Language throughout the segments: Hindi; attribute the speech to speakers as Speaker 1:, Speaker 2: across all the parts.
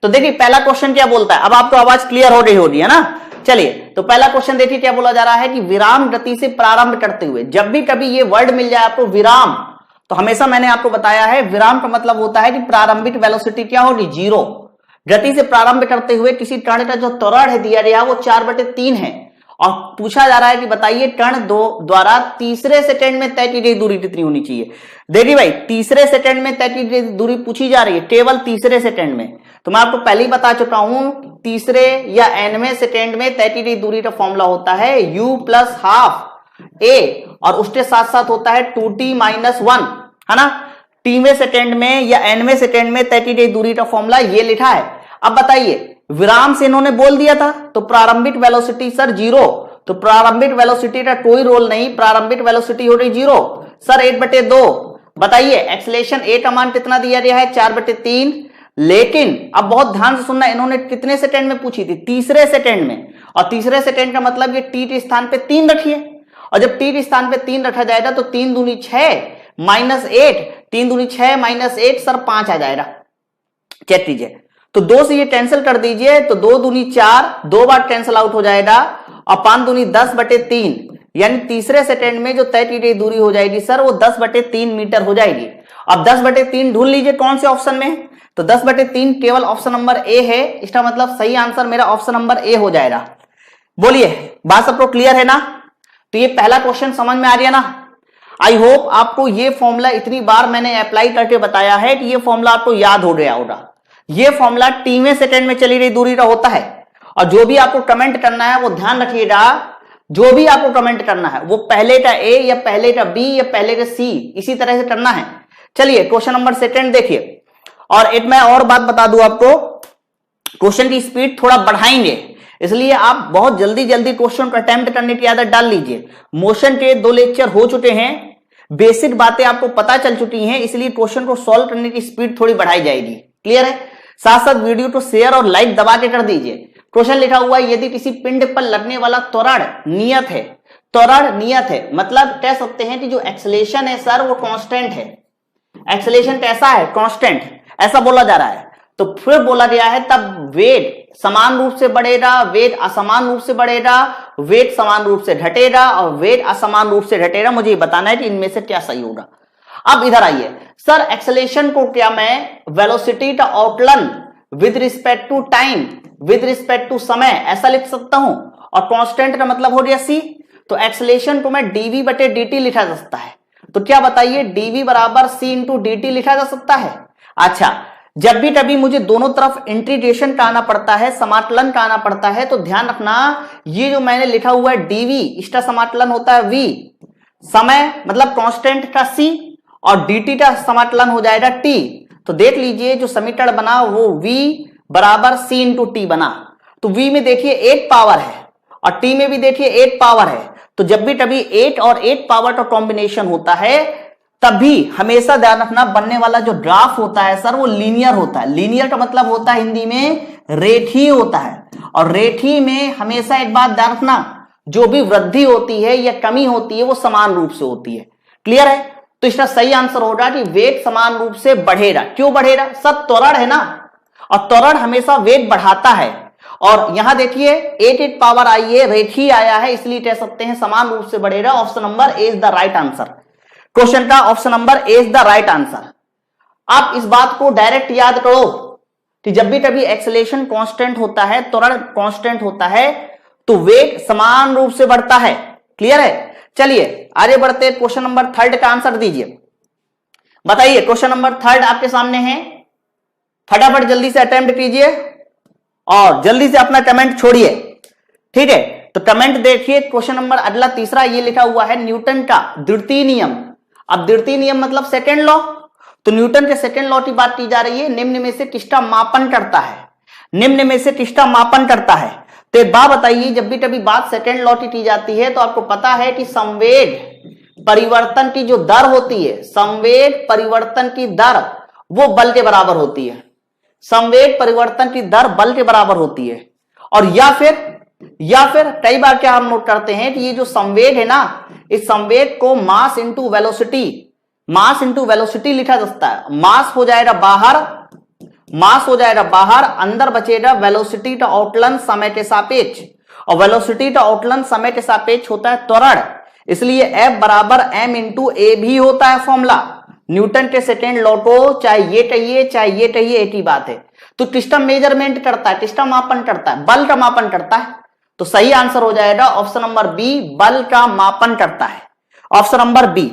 Speaker 1: तो देखिए पहला क्वेश्चन क्या बोलता है, अब आपको आवाज क्लियर हो रही है ना। चलिए तो पहला क्वेश्चन देखिए क्या बोला जा रहा है कि विराम गति से प्रारंभ करते हुए, जब भी कभी ये वर्ड मिल जाए आपको विराम, तो हमेशा मैंने आपको बताया है विराम का मतलब होता है कि प्रारंभिक वेलोसिटी क्या होगी, 0। गति से प्रारंभ करते हुए किसी कण का जो त्वरण है दिया गया वो 4/3 है, और पूछा जा रहा है कि बताइए कण द्वारा तीसरे सेकंड में तय की गई दूरी कितनी होनी चाहिए। देखिए भाई तीसरे सेकंड में तय की गई दूरी पूछी जा रही है, केवल तीसरे सेकंड में। तो मैं आपको पहले ही बता चुका हूं तीसरे या nवें सेकंड में तय की गई दूरी का फॉर्मूला होता है u + ½ a, और उसके साथ साथ होता है 2t - 1, है ना। tवें सेकंड में या nवें सेकंड में तय की गई दूरी का फॉर्मूला ये लिखा है। अब बताइए विराम से इन्होंने बोल दिया था तो प्रारंभिक वेलोसिटी सर 0, तो प्रारंभिक वेलोसिटी का कोई रोल नहीं, प्रारंभिक वेलोसिटी हो रही 0 सर 8/2। बताइए एक्सेलरेशन a का मान कितना दिया गया है, 4/3। लेकिन अब बहुत ध्यान से सुनना, इन्होंने कितने सेकंड में पूछी थी, तीसरे सेकंड में, और तीसरे सेकंड का मतलब ये t के स्थान पे 3 रखिए, और जब t के स्थान पे 3 रखा जाएगा तो 3 दूनी 6 -8, 3 दूनी 6 -8 सर 5 आ जाएगा। चेक कीजिए, तो 2 से ये कैंसिल कर दीजिए, तो 2 दूनी 4, 2 बार कैंसिल आउट हो जाएगा, और 5 दूनी 10/3, यानी तीसरे सेकंड में जो तय की गई दूरी हो जाएगी सर वो 10/3 मीटर हो जाएगी। अब 10/3 ढूंढ लीजिए कौन से ऑप्शन में, तो 10/3 केवल ऑप्शन नंबर ए है, इसका मतलब सही आंसर मेरा ऑप्शन नंबर ए हो जाएगा। बोलिए बात सबको क्लियर है ना। तो ये पहला क्वेश्चन समझ में आ रही है ना। आई होप आपको ये फॉर्मूला इतनी बार मैंने अप्लाई करके बताया है कि ये फॉर्मूला आपको याद हो गया होगा। ये फॉर्मूला tवें सेकंड में चली गई दूरी का होता है, और जो भी आपको कमेंट करना है वो ध्यान रखिएगा, जो भी आपको कमेंट करना है वो पहले का ए या पहले का बी या पहले का सी इसी तरह से करना है। चलिए क्वेश्चन नंबर सेकंड देखिए, और एक मैं और बात बता दूं आपको, क्वेश्चन की स्पीड थोड़ा बढ़ाएंगे, इसलिए आप बहुत जल्दी जल्दी क्वेश्चन को अटेम्प्ट करने की आदत डाल लीजिए। मोशन के 2 लेक्चर हो चुके हैं, बेसिक बातें आपको पता चल चुकी हैं, इसलिए क्वेश्चन को सॉल्व करने की स्पीड थोड़ी बढ़ाई जाएगी। क्लियर है। साथ साथ वीडियो को शेयर और लाइक दबा के कर दीजिए। क्वेश्चन लिखा हुआ है यदि किसी पिंड पर लगने वाला त्वरण नियत है, त्वरण नियत है मतलब कह सकते हैं कि जो एक्सेलरेशन है सर वो कांस्टेंट है। एक्सेलरेशन कैसा है, कांस्टेंट, ऐसा बोला जा रहा है। तो फिर बोला गया है तब वेग समान रूप से बढ़ेगा, वेग असमान रूप से बढ़ेगा, वेग समान रूप से घटेगा, और वेग असमान रूप से घटेगा। मुझे ये बताना है कि इनमें से क्या सही होगा। अब इधर आइए सर, एक्सेलरेशन को क्या मैं वेलोसिटी का आउटलन with respect to time, with respect to समय ऐसा लिख सकता हूं, और कांस्टेंट का मतलब हो गया c, तो एक्सेलरेशन को मैं dv/dt लिखा जा सकता है। तो क्या बताइए dv = c × dt लिखा जा सकता है। अच्छा, जब भी कभी मुझे दोनों तरफ इंटीग्रेशन का आना पड़ता है, समाकलन का आना पड़ता है, तो ध्यान रखना ये जो मैंने लिखा हुआ है dv, इसका समाकलन होता है v, समय मतलब कांस्टेंट का c, और dt का समाकलन हो जाएगा t। तो देख लीजिए जो समीकरण बना वो v = c × t बना। तो v में देखिए 8 पावर है, और t में भी देखिए 8 पावर है। तो जब भी कभी 8 और 8 पावर का कॉम्बिनेशन होता है तभी हमेशा ध्यान रखना बनने वाला जो ग्राफ होता है सर वो लीनियर होता है। लीनियर का मतलब होता है हिंदी में रेखीय होता है, और रेखीय में हमेशा एक बात ध्यान रखना, जो भी वृद्धि होती है या कमी होती है वो समान रूप से होती है। क्लियर है। तो इसका सही आंसर होगा कि वेग समान रूप से बढ़ेगा। क्यों बढ़ेगा, सब त्वरण है ना, और त्वरण हमेशा वेग बढ़ाता है। और यहां देखिए 8 पावर आई है, रेखीय आया है, इसलिए कह सकते हैं समान रूप से बढ़ेगा। Option number A is the right answer. Question का option number A is the right answer. आप इस बात को डायरेक्ट याद करो कि जब भी कभी एक्सेलरेशन कांस्टेंट होता है, त्वरण कांस्टेंट होता है, तो वेग समान रूप से बढ़ता है। क्लियर है। चलिए आगे बढ़ते, क्वेश्चन नंबर 3 का आंसर दीजिए। बताइए क्वेश्चन नंबर 3 आपके सामने है, फटाफट जल्दी से अटेम्प्ट कीजिए और जल्दी से अपना कमेंट छोड़िए। ठीक है, तो कमेंट देखिए। क्वेश्चन नंबर अगला तीसरा ये लिखा हुआ है न्यूटन का द्वितीय नियम। अब द्वितीय नियम मतलब सेकेंड लॉ, तो न्यूटन के सेकेंड लॉ की बात की जा रही है। निम्न में से किसका मापन करता है, निम्न में से किसका मापन करता है। तो एक बात बताइए, जब भी कभी बात सेकेंड लॉ की जाती है तो आपको पता है कि संवेग परिवर्तन की जो दर होती है, संवेग परिवर्तन की दर वो बल के बराबर होती है। संवेग परिवर्तन की दर बल के बराबर होती है। और या फिर कई बार क्या हम नोट करते हैं कि ये जो संवेग है ना, इस संवेग को mass into velocity, mass into velocity लिखा जा सकता है। मास हो जाएगा बाहर, मास हो जाएगा बाहर, अंदर बचेगा वेलोसिटी का आउटलन समय के सापेक्ष, और वेलोसिटी का आउटलन समय के सापेक्ष होता है त्वरण, इसलिए F बराबर m इंटू ए भी होता है फॉर्मूला न्यूटन के सेकेंड लॉ को, चाहे ये कहिए चाहे ये कहिए एक ही बात है। तो किसका मेजरमेंट करता है, किसका मापन करता है, बल का मापन करता है। तो सही आंसर हो जाएगा ऑप्शन नंबर बी, बल का मापन करता है, option number B.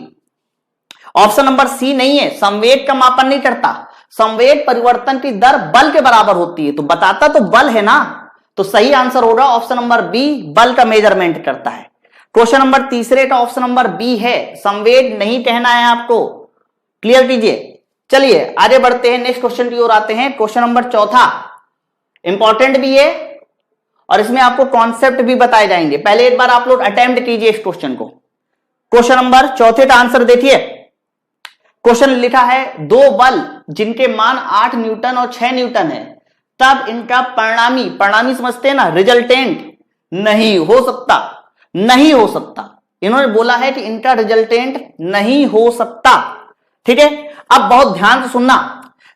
Speaker 1: Option number C नहीं है, संवेग का मापन नहीं करता, संवेग परिवर्तन की दर बल के बराबर होती है, तो बताता तो बल है ना, तो सही आंसर होगा ऑप्शन नंबर बी, बल का मेजरमेंट करता है। क्वेश्चन नंबर तीसरे का ऑप्शन नंबर बी है, संवेग नहीं कहना है आपको, क्लियर कीजिए। चलिए आगे बढ़ते हैं, नेक्स्ट क्वेश्चन की ओर आते हैं। क्वेश्चन नंबर चौथा इंपॉर्टेंट भी है और इसमें आपको कॉन्सेप्ट भी बताए जाएंगे, पहले एक बार आप लोग अटेम्प्ट कीजिए इस क्वेश्चन को। क्वेश्चन नंबर चौथे का आंसर देखिए, क्वेश्चन लिखा है दो बल जिनके मान 8 न्यूटन और 6 न्यूटन है, तब इनका परिणामी, परिणामी समझते हैं ना, रिजल्टेंट नहीं हो सकता, नहीं हो सकता। इन्होंने बोला है कि इनका रिजल्टेंट नहीं हो सकता, ठीक है। अब बहुत ध्यान से सुनना,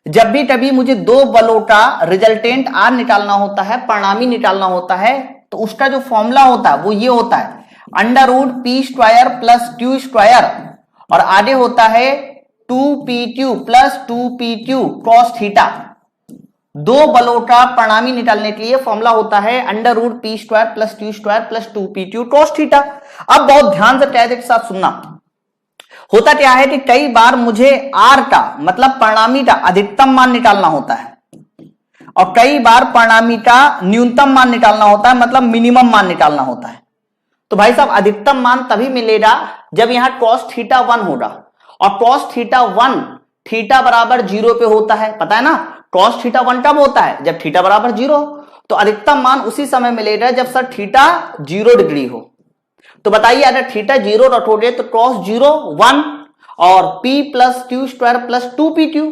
Speaker 1: जब भी कभी मुझे दो बलों का रिजल्टेंट आर निकालना होता है, परिणामी निकालना होता है, तो उसका जो फॉर्मूला होता है वो ये होता है under root P square plus Q square, और आगे होता है 2p2 plus 2p2 cos theta. दो बलों का परिणामी निकालने के लिए फॉर्मूला होता है under root P square plus Q square plus 2p2 cos theta. अब बहुत ध्यान से कायदे के साथ सुनना, होता क्या है कि कई बार मुझे आर का मतलब परिणामी का अधिकतम मान निकालना होता है, और कई बार परिणामी का न्यूनतम मान निकालना होता है, मतलब मिनिमम मान निकालना होता है। तो भाई साहब अधिकतम मान तभी मिलेगा जब यहां cos थीटा 1 होगा, और cos थीटा 1 थीटा बराबर 0 पे होता है, पता है ना। cos थीटा 1 कब होता है, जब थीटा बराबर 0, तो अधिकतम मान उसी समय मिलेगा जब सर थीटा 0 डिग्री हो। तो बताइए अगर थीटा 0 रखोगे तो cos 0 1 और p plus Q square plus 2p2,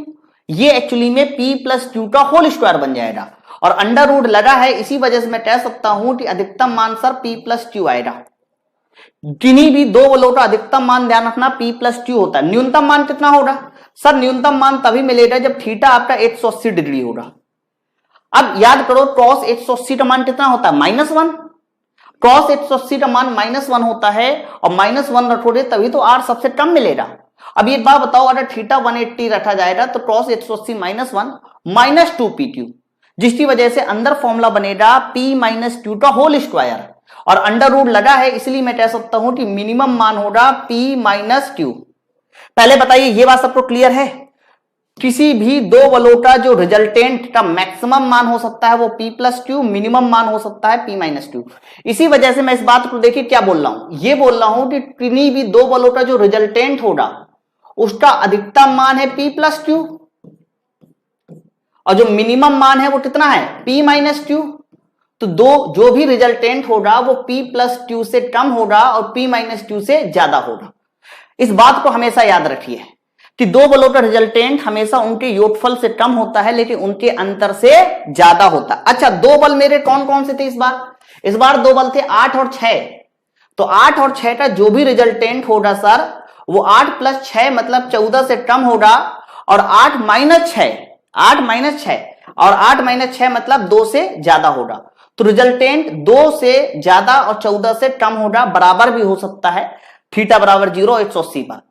Speaker 1: ये एक्चुअली में p प्लस क्यू का होल स्क्वायर बन जाएगा, और अंडर रूट लगा है, इसी वजह से मैं कह सकता हूं कि अधिकतम मान सर p प्लस क्यू आएगा। किन्हीं भी दो बलों का अधिकतम मान ध्यान रखना p प्लस क्यू होता है। न्यूनतम मान कितना होगा सर, न्यूनतम मान तभी मिलेगा जब थीटा आपका 180 डिग्री होगा। अब याद करो cos 180 का मान कितना होता है, -1। cos 180 का मान -1 होता है, और -1 रखोगे तभी तो r सबसे कम मिलेगा। अब ये बात बताओ, अगर थीटा 180 रखा जाएगा तो cos 180 -1 माइनस 2p2, जिसकी वजह से अंदर फॉर्मूला बनेगा p माइनस क्यू का होल स्क्वायर, और अंडर रूट लगा है, इसलिए मैं कह सकता हूं कि मिनिमम मान होगा p माइनस क्यू। पहले बताइए ये बात सबको क्लियर है, किसी भी दो बलों का जो रिजल्टेंट का मैक्सिमम मान हो सकता है वो p प्लस क्यू, मिनिमम मान हो सकता है p माइनस क्यू। इसी वजह से मैं इस बात को देखिए क्या बोल रहा हूं, ये बोल रहा हूं कि किन्हीं भी दो बलों का जो रिजल्टेंट होगा उसका अधिकतम मान है p प्लस क्यू, और जो मिनिमम मान है वो कितना है p माइनस क्यू। तो दो जो भी रिजल्टेंट होगा वो p प्लस क्यू से कम होगा और p माइनस क्यू से ज्यादा होगा। इस बात को हमेशा याद रखिए कि दो बलों का रिजल्टेंट हमेशा उनके योगफल से कम होता है, लेकिन उनके अंतर से ज्यादा होता है। अच्छा, दो बल मेरे कौन कौन से थे इस बार? इस बार दो बल थे 8 और 6। तो 8 और 6 का जो भी रिजल्टेंट होगा सर वो 8 प्लस 6 मतलब 14 से कम होगा, और 8 माइनस 6, 8 माइनस 6 और 8 माइनस 6 मतलब 2 से ज्यादा होगा। तो रिजल्टेंट 2 से ज्यादा और 14 से कम होगा, बराबर भी हो सकता है, थीटा बराबर 0 180 पर।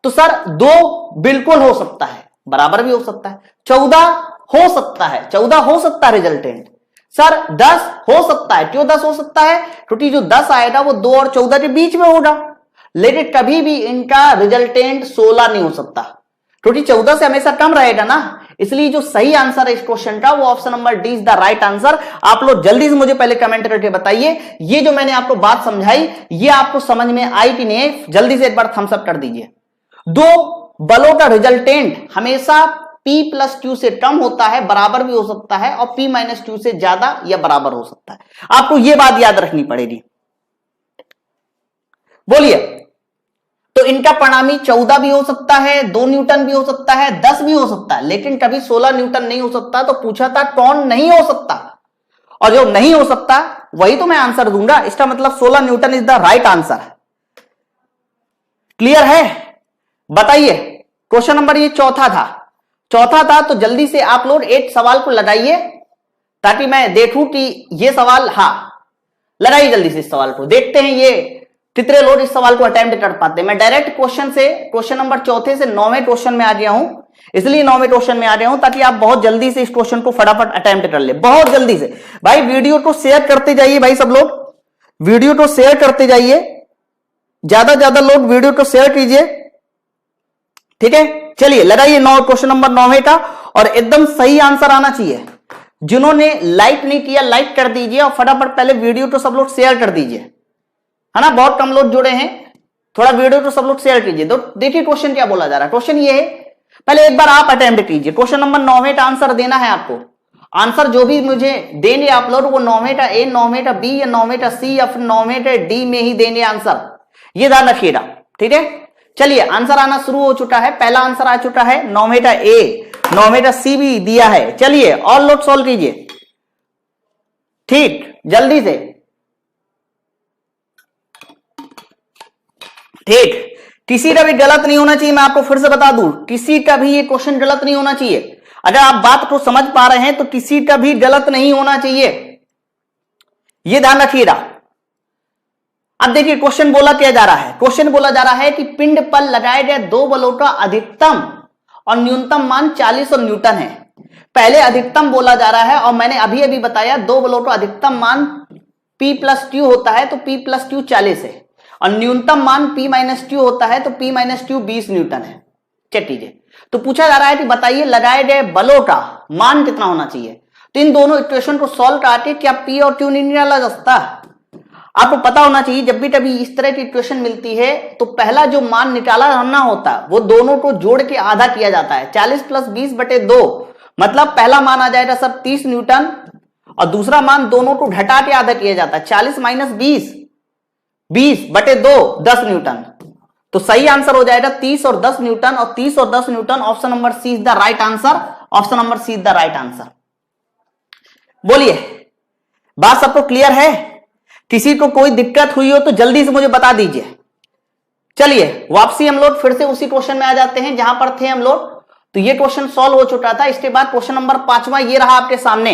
Speaker 1: तो सर 2 बिल्कुल हो सकता है, बराबर भी हो सकता है, 14 हो सकता है, 14 हो सकता है रिजल्टेंट। सर 10 हो सकता है, क्यों 10 हो सकता है? क्योंकि जो 10 आएगा वो 2 और 14 के बीच में होगा, लेकिन कभी भी इनका रिजल्टेंट 16 नहीं हो सकता, क्योंकि 14 से हमेशा कम रहेगा ना। इसलिए जो सही आंसर है इस क्वेश्चन का वो option number D is the right answer. आप लोग जल्दी से मुझे पहले कमेंट करके बताइए ये जो मैंने आपको बात समझाई ये आपको समझ में आई कि नहीं, जल्दी से एक बार थम्स अप कर दीजिए। दो बलों का रिजल्टेंट हमेशा p प्लस क्यू से कम होता है, बराबर भी हो सकता है, और p माइनस क्यू से ज्यादा या बराबर हो सकता है। आपको यह बात याद रखनी पड़ेगी। बोलिए, तो इनका परिणामी 14 भी हो सकता है, 2 न्यूटन भी हो सकता है, 10 भी हो सकता है, लेकिन कभी 16 न्यूटन नहीं हो सकता। तो पूछा था कौन नहीं हो सकता, और जो नहीं हो सकता वही तो मैं आंसर दूंगा। इसका मतलब 16 Newton is the right answer. Clear है? बताइए, क्वेश्चन नंबर ये चौथा था। चौथा था, तो जल्दी से आप लोग 8 सवाल को लगाइए ताकि मैं देखूं कि ये सवाल, हाँ लगाइए जल्दी से इस सवाल को, देखते हैं ये कितने लोग इस सवाल को अटेम्प्ट कर पाते हैं। मैं डायरेक्ट क्वेश्चन से, क्वेश्चन नंबर 4 से 9वें क्वेश्चन में आ गया हूं, इसलिए 9वें क्वेश्चन में आ रहा हूं ताकि आप बहुत जल्दी से इस क्वेश्चन को फटाफट अटेम्प्ट कर ले, बहुत जल्दी से। भाई वीडियो को शेयर करते जाइए, भाई सब लोग वीडियो को शेयर करते जाइए, ज्यादा ज्यादा लोग वीडियो को शेयर कीजिए, ठीक है। चलिए लगाइए क्वेश्चन नंबर 9वें का, और एकदम सही आंसर आना चाहिए। जिन्होंने लाइक नहीं किया लाइक कर दीजिए, और फटाफट पहले वीडियो को सब लोग शेयर कर दीजिए, है ना, बहुत कम लोग जुड़े हैं, थोड़ा वीडियो को सब लोग शेयर कीजिए। तो देखिए क्वेश्चन क्या बोला जा रहा है। क्वेश्चन ये है, पहले एक बार आप अटेम्प्ट कीजिए। क्वेश्चन नंबर 9वें का आंसर देना है आपको। आंसर जो भी मुझे देंगे आप लोग, वो 9वें का ए, 9वें का बी, या 9वें का सी, या फिर 9वें का डी में ही देंगे आंसर, ये ध्यान रखिएगा, ठीक है। चलिए आंसर आना शुरू हो चुका है, पहला आंसर आ चुका है, 9वें का ए, 9वें का सी भी दिया है। चलिए और लोग सॉल्व कीजिए, ठीक, जल्दी से, ठीक। किसी का भी गलत नहीं होना चाहिए, मैं आपको फिर से बता दूं, किसी का भी ये क्वेश्चन गलत नहीं होना चाहिए। अगर आप बात को समझ पा रहे हैं तो किसी का भी गलत नहीं होना चाहिए, ये ध्यान रखिएगा। अब देखिए क्वेश्चन बोला क्या जा रहा है। क्वेश्चन बोला जा रहा है कि पिंड पर लगाए गए 2 बलों का अधिकतम और न्यूनतम मान 40 और न्यूटन है। पहले अधिकतम बोला जा रहा है, और मैंने अभी अभी बताया 2 बलों का अधिकतम मान P+Q होता है, तो P+Q 40 है, और न्यूनतम मान P-Q होता है, तो P-Q 20 न्यूटन है। चेक कीजिए। तो पूछा जा रहा है कि बताइए लगाए गए बलों का मान कितना होना चाहिए। तो इन दोनों इक्वेशन को सॉल्व करके क्या P और Q नहीं निकाला जा सकता? आपको पता होना चाहिए, जब भी कभी इस तरह की इक्वेशन मिलती है तो पहला जो मान निकाला ना होता है वो दोनों को जोड़ के आधा किया जाता है। 40 + 20/2, मतलब पहला मान आ जाएगा सब 30 न्यूटन, और दूसरा मान दोनों को घटा के आधा किया जाता है। 40 - 20, 20/2, 10 न्यूटन। तो सही आंसर हो जाएगा 30 और 10 न्यूटन, और 30 और 10 newton, option number C is the right answer. Option number C is the right answer. बोलिए, बात सबको क्लियर है? किसी को कोई दिक्कत हुई हो तो जल्दी से मुझे बता दीजिए। चलिए वापसी हम लोग फिर से उसी क्वेश्चन में आ जाते हैं जहां पर थे हम लोग। तो ये क्वेश्चन सॉल्व हो चुका था। इसके बाद क्वेश्चन नंबर 5वां ये रहा आपके सामने।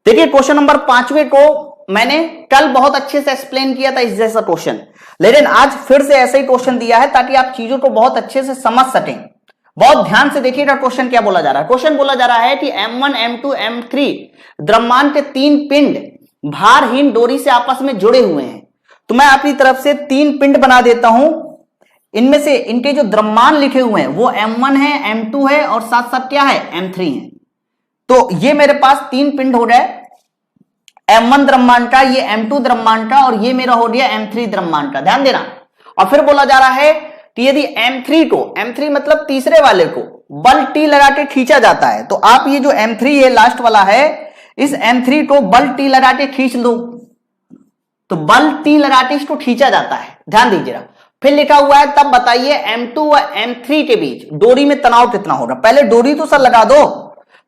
Speaker 1: देखिए क्वेश्चन नंबर 5वें को मैंने कल बहुत अच्छे से एक्सप्लेन किया था इस जैसा क्वेश्चन, लेकिन आज फिर से ऐसा ही क्वेश्चन दिया है ताकि आप चीजों को बहुत अच्छे से समझ सकें। बहुत ध्यान से देखिएगा क्वेश्चन क्या बोला जा रहा है। क्वेश्चन बोला जा रहा है कि M1, M2, M3 द्रव्यमान के 3 पिंड भारहीन डोरी से आपस में जुड़े हुए हैं। तो मैं अपनी तरफ से 3 पिंड बना देता हूं। इनमें से इनके जो द्रव्यमान लिखे हुए हैं वो M1 है, M2 है, और साथ साथ क्या है, M3 है। तो ये मेरे पास 3 पिंड हो गए, M1 द्रव्यमान का, ये M2 द्रव्यमान का, और ये मेरा हो गया M3 द्रव्यमान का। ध्यान देना। और फिर बोला जा रहा है कि यदि M3 को, M3 मतलब तीसरे वाले को बल T लगा के खींचा जाता है, तो आप ये जो M3 है लास्ट वाला है, इस M3 को बल T लगा के खींच लो। तो बल T लगा के इसको खींचा जाता है, ध्यान दीजिएगा। फिर लिखा हुआ है, तब बताइए M2 व M3 के बीच डोरी में तनाव कितना होगा। पहले डोरी तो सर लगा दो,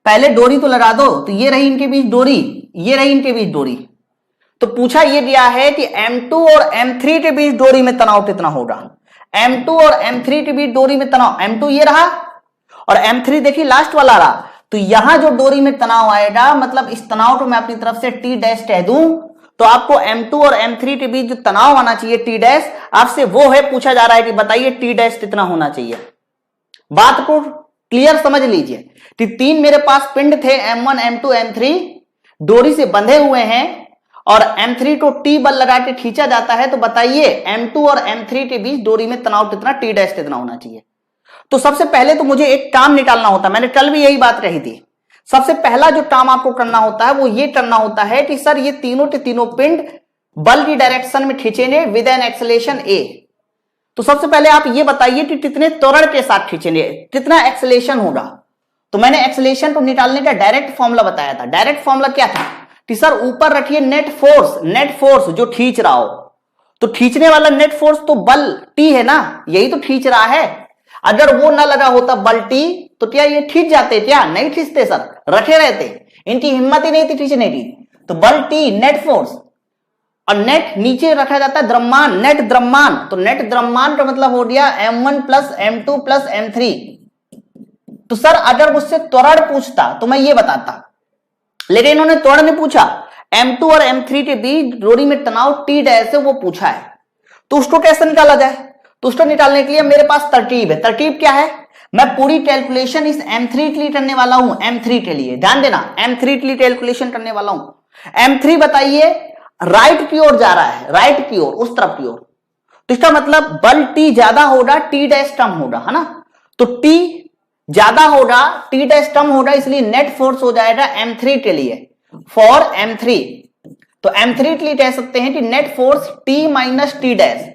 Speaker 1: पहले डोरी तो लगा दो। तो ये रही इनके बीच डोरी, ये रही इनके बीच डोरी। तो पूछा ये गया है कि M2 और M3 के बीच डोरी में तनाव कितना होगा। M2 और M3 के बीच डोरी में तनाव, M2 ये रहा और M3 देखिए लास्ट वाला रहा। तो यहां जो डोरी में तनाव आएगा, मतलब इस तनाव को मैं अपनी तरफ से T' कह दूं, तो आपको M2 और M3 के बीच जो तनाव आना चाहिए T', आपसे वो है। पूछा जा रहा है कि बताइए T' कितना होना चाहिए। बात को क्लियर समझ लीजिए कि 3 मेरे पास पिंड थे, M1, M2, M3 डोरी से बंधे हुए हैं, और M3 को T बल लगा के खींचा जाता है। तो बताइए M2 और M3 के बीच डोरी में तनाव कितना, T' कितना होना चाहिए। तो सबसे पहले तो मुझे एक काम निकालना होता है, मैंने कल भी यही बात कही थी। सबसे पहला जो काम आपको करना होता है वो ये करना होता है कि सर ये तीनों के तीनों पिंड बल की डायरेक्शन में खींचेंगे विद एन एक्सेलेरेशन A। तो सबसे पहले आप ये बताइए कि कितने त्वरण के साथ खींचेंगे, कितना एक्सेलेरेशन होगा। तो मैंने एक्सेलेरेशन को निकालने का डायरेक्ट फॉर्मूला बताया था। डायरेक्ट फॉर्मूला क्या था कि सर ऊपर रखिए नेट फोर्स जो खींच रहा हो। तो खींचने वाला नेट फोर्स तो बल T है ना, यही तो खींच रहा है। अगर वो ना लगा होता बल T, तो क्या ये खींच जाते? क्या नहीं खींचते सर, रखे रहते। इनकी हिम्मत ही नहीं थी खींचने की। तो बल T नेट फोर्स, और नेट नीचे रखा जाता है द्रव्यमान, नेट द्रव्यमान। तो नेट द्रव्यमान का मतलब हो गया M1 + M2 + M3। तो सर अगर मुझसे त्वरण पूछता तो मैं ये बताता, लेकिन इन्होंने त्वरण नहीं पूछा, M2 और M3 के बीच जोड़ी में तनाव T डैश है वो पूछा है, तो उसको कैसे निकाला जाए? तो उसको निकालने के लिए मेरे पास तरकीब है। तरकीब क्या है? मैं पूरी कैलकुलेशन इस M3 के लिए करने वाला हूं। M3 के लिए ध्यान देना, M3 के लिए कैलकुलेशन करने वाला हूं। M3 बताइए राइट की ओर जा रहा है, राइट की ओर, उस तरफ की ओर, तो इसका मतलब बल T ज्यादा होगा, T डैश कम होगा, है ना। तो T ज्यादा होगा, T डैश कम होगा, इसलिए नेट फोर्स हो जाएगा M3 के लिए, फॉर M3। तो M3 के लिए कह सकते हैं कि net force T minus T dash.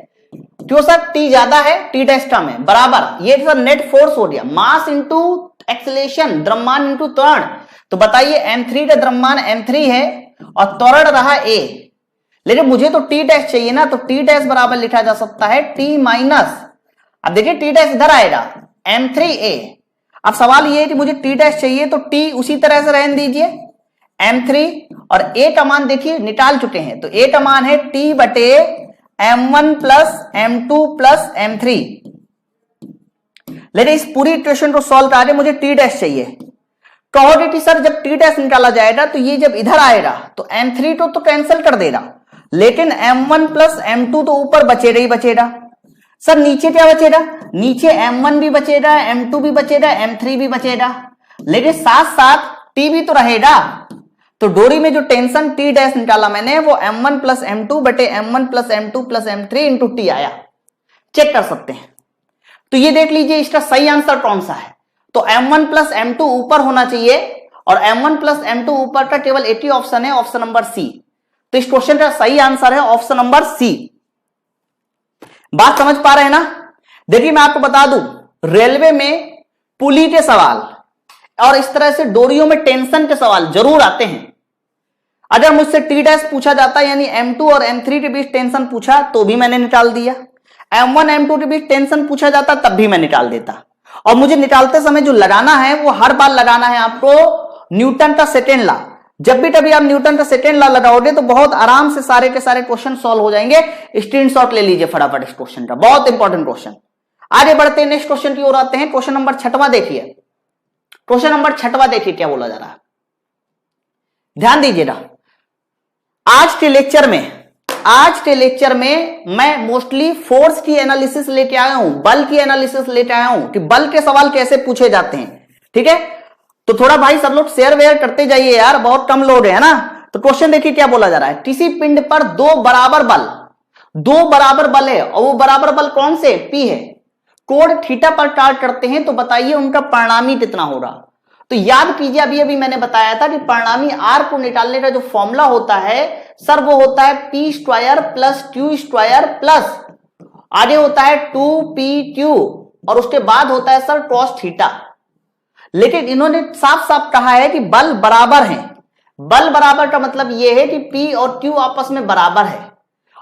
Speaker 1: क्यों सर? T ज्यादा है, T डैश कम है, बराबर, ये सर नेट फोर्स हो गया, मास इंटू एक्सेलेरेशन, द्रव्यमान इंटू त्वरण। तो बताइए M3 का द्रव्यमान M3 है और त्वरण रहा A, लेकिन मुझे तो T डैश चाहिए ना, तो T डैश बराबर लिखा जा सकता है T माइनस, अब देखिए T डैश इधर आएगा, M3A। अब सवाल ये है कि मुझे T डैश चाहिए, तो T उसी तरह से रहने दीजिए, M3, और A का मान देखिए निकाल चुके हैं, तो A का मान है T बटे M1 plus M2 plus M3। लेकिन इस पूरी इक्वेशन को सॉल्व करके मुझे T डैश चाहिए। कहोगे कि सर जब T डैश निकाला जाएगा तो ये जब इधर आएगा तो M3 तो कैंसिल कर देगा, लेकिन M1 प्लस M2 तो ऊपर बचेगा ही बचेगा। सर नीचे क्या बचेगा? नीचे M1 भी बचेगा, M2 भी बचेगा, M3 भी बचेगा, लेकिन साथ साथ T भी तो रहेगा। तो डोरी में जो टेंशन T डैश निकाला मैंने वो M1 प्लस M2 बटे M1 plus M2 plus M3 into T आया, चेक कर सकते हैं। तो ये देख लीजिए इसका सही आंसर कौन सा है। तो M1 प्लस M2 ऊपर होना चाहिए, और M1 प्लस M2 ऊपर का केवल एक ही ऑप्शन है, ऑप्शन नंबर सी। तो इस क्वेश्चन का सही आंसर है ऑप्शन नंबर सी। बात समझ पा रहे हैं ना? देखिए मैं आपको बता दूं, रेलवे में पुली के सवाल और इस तरह से डोरियों में टेंशन के सवाल जरूर आते हैं। अगर मुझसे T डैश पूछा जाता, यानी M2 और M3 के बीच टेंशन पूछा तो भी मैंने निकाल दिया, M1 M2 के बीच टेंशन पूछा जाता तब भी मैं निकाल देता। और मुझे निकालते समय जो लगाना है वो हर बार लगाना है आपको न्यूटन का सेकेंड लॉ। जब भी कभी आप न्यूटन का सेकेंड लॉ लगाओगे तो बहुत आराम से सारे के सारे क्वेश्चन सॉल्व हो जाएंगे। स्क्रीनशॉट ले लीजिए फटाफट इस क्वेश्चन का, बहुत इंपॉर्टेंट क्वेश्चन। आगे बढ़ते हैं, नेक्स्ट क्वेश्चन की ओर आते हैं। क्वेश्चन नंबर 6वां देखिए, क्वेश्चन नंबर 6वां देखिए क्या बोला जा रहा है, ध्यान दीजिएगा। आज के लेक्चर में मैं मोस्टली फोर्स की एनालिसिस लेके आया हूं, बल की एनालिसिस लेके आया हूं कि बल के सवाल कैसे पूछे जाते हैं, ठीक है। तो थोड़ा भाई सब लोग शेयर वेयर करते जाइए यार, बहुत कम लोग है ना। तो क्वेश्चन देखिए क्या बोला जा रहा है, किसी पिंड पर दो बराबर बल है, और वो बराबर बल कौन से? P है। कोण थीटा पर कार्य करते हैं, तो बताइए उनका परिणामी कितना होगा। तो याद कीजिए अभी मैंने बताया था कि परिणामी R को निकालने का जो फॉर्मूला होता है सर वो होता है P square plus Q square plus आगे होता है 2PQ और उसके बाद होता है सर cos थीटा। लेकिन इन्होंने साफ साफ कहा है कि बल बराबर हैं। बल बराबर का मतलब यह है कि P और Q आपस में बराबर है,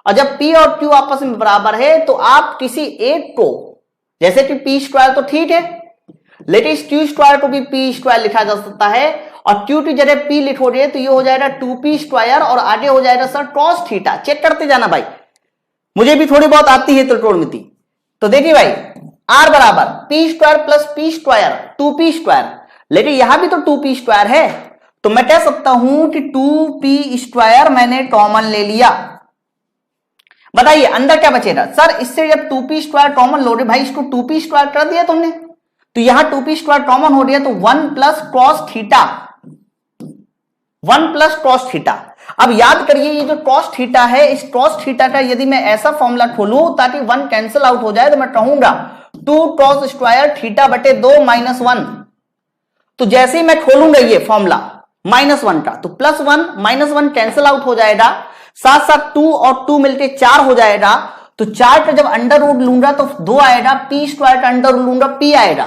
Speaker 1: और जब P और Q आपस में बराबर है तो आप किसी एक को, जैसे कि P स्क्वायर तो ठीक है, लेकिन इस Q स्क्वायर को भी P स्क्वायर लिखा जा सकता है, और Q की जगह P लिखोगे तो ये हो जाएगा 2P स्क्वायर और आगे हो जाएगा सर cos थीटा। चेक करते जाना भाई, मुझे भी थोड़ी बहुत आती है त्रिकोणमिति। तो देखिए भाई R बराबर P square plus P square 2P square, लेकिन यहां भी तो 2P स्क्वायर है, तो मैं कह सकता हूं कि 2P स्क्वायर मैंने कॉमन ले लिया। बताइए अंदर क्या बचेगा सर? इससे जब 2P स्क्वायर कॉमन लोगे भाई, इसको 2P स्क्वायर कर दिया तुमने, तो यहां 2P स्क्वायर कॉमन हो गया, तो 1 plus cos theta, 1 plus cos theta. अब याद करिए ये जो cos थीटा है, इस cos थीटा का यदि मैं ऐसा फॉर्मूला खोलूं ताकि 1 कैंसिल आउट हो जाए, तो मैं कहूंगा 2 cos स्क्वायर थीटा बटे 2 माइनस 1। तो जैसे ही मैं खोलूंगा ये फॉर्मूला -1 का, तो +1 -1 कैंसिल आउट हो जाएगा, साथ साथ 2 और 2 मिलके 4 हो जाएगा। तो 4 का जब अंडर रूट लूंगा तो 2 आएगा, P स्क्वायर का अंडर रूट लूंगा P आएगा,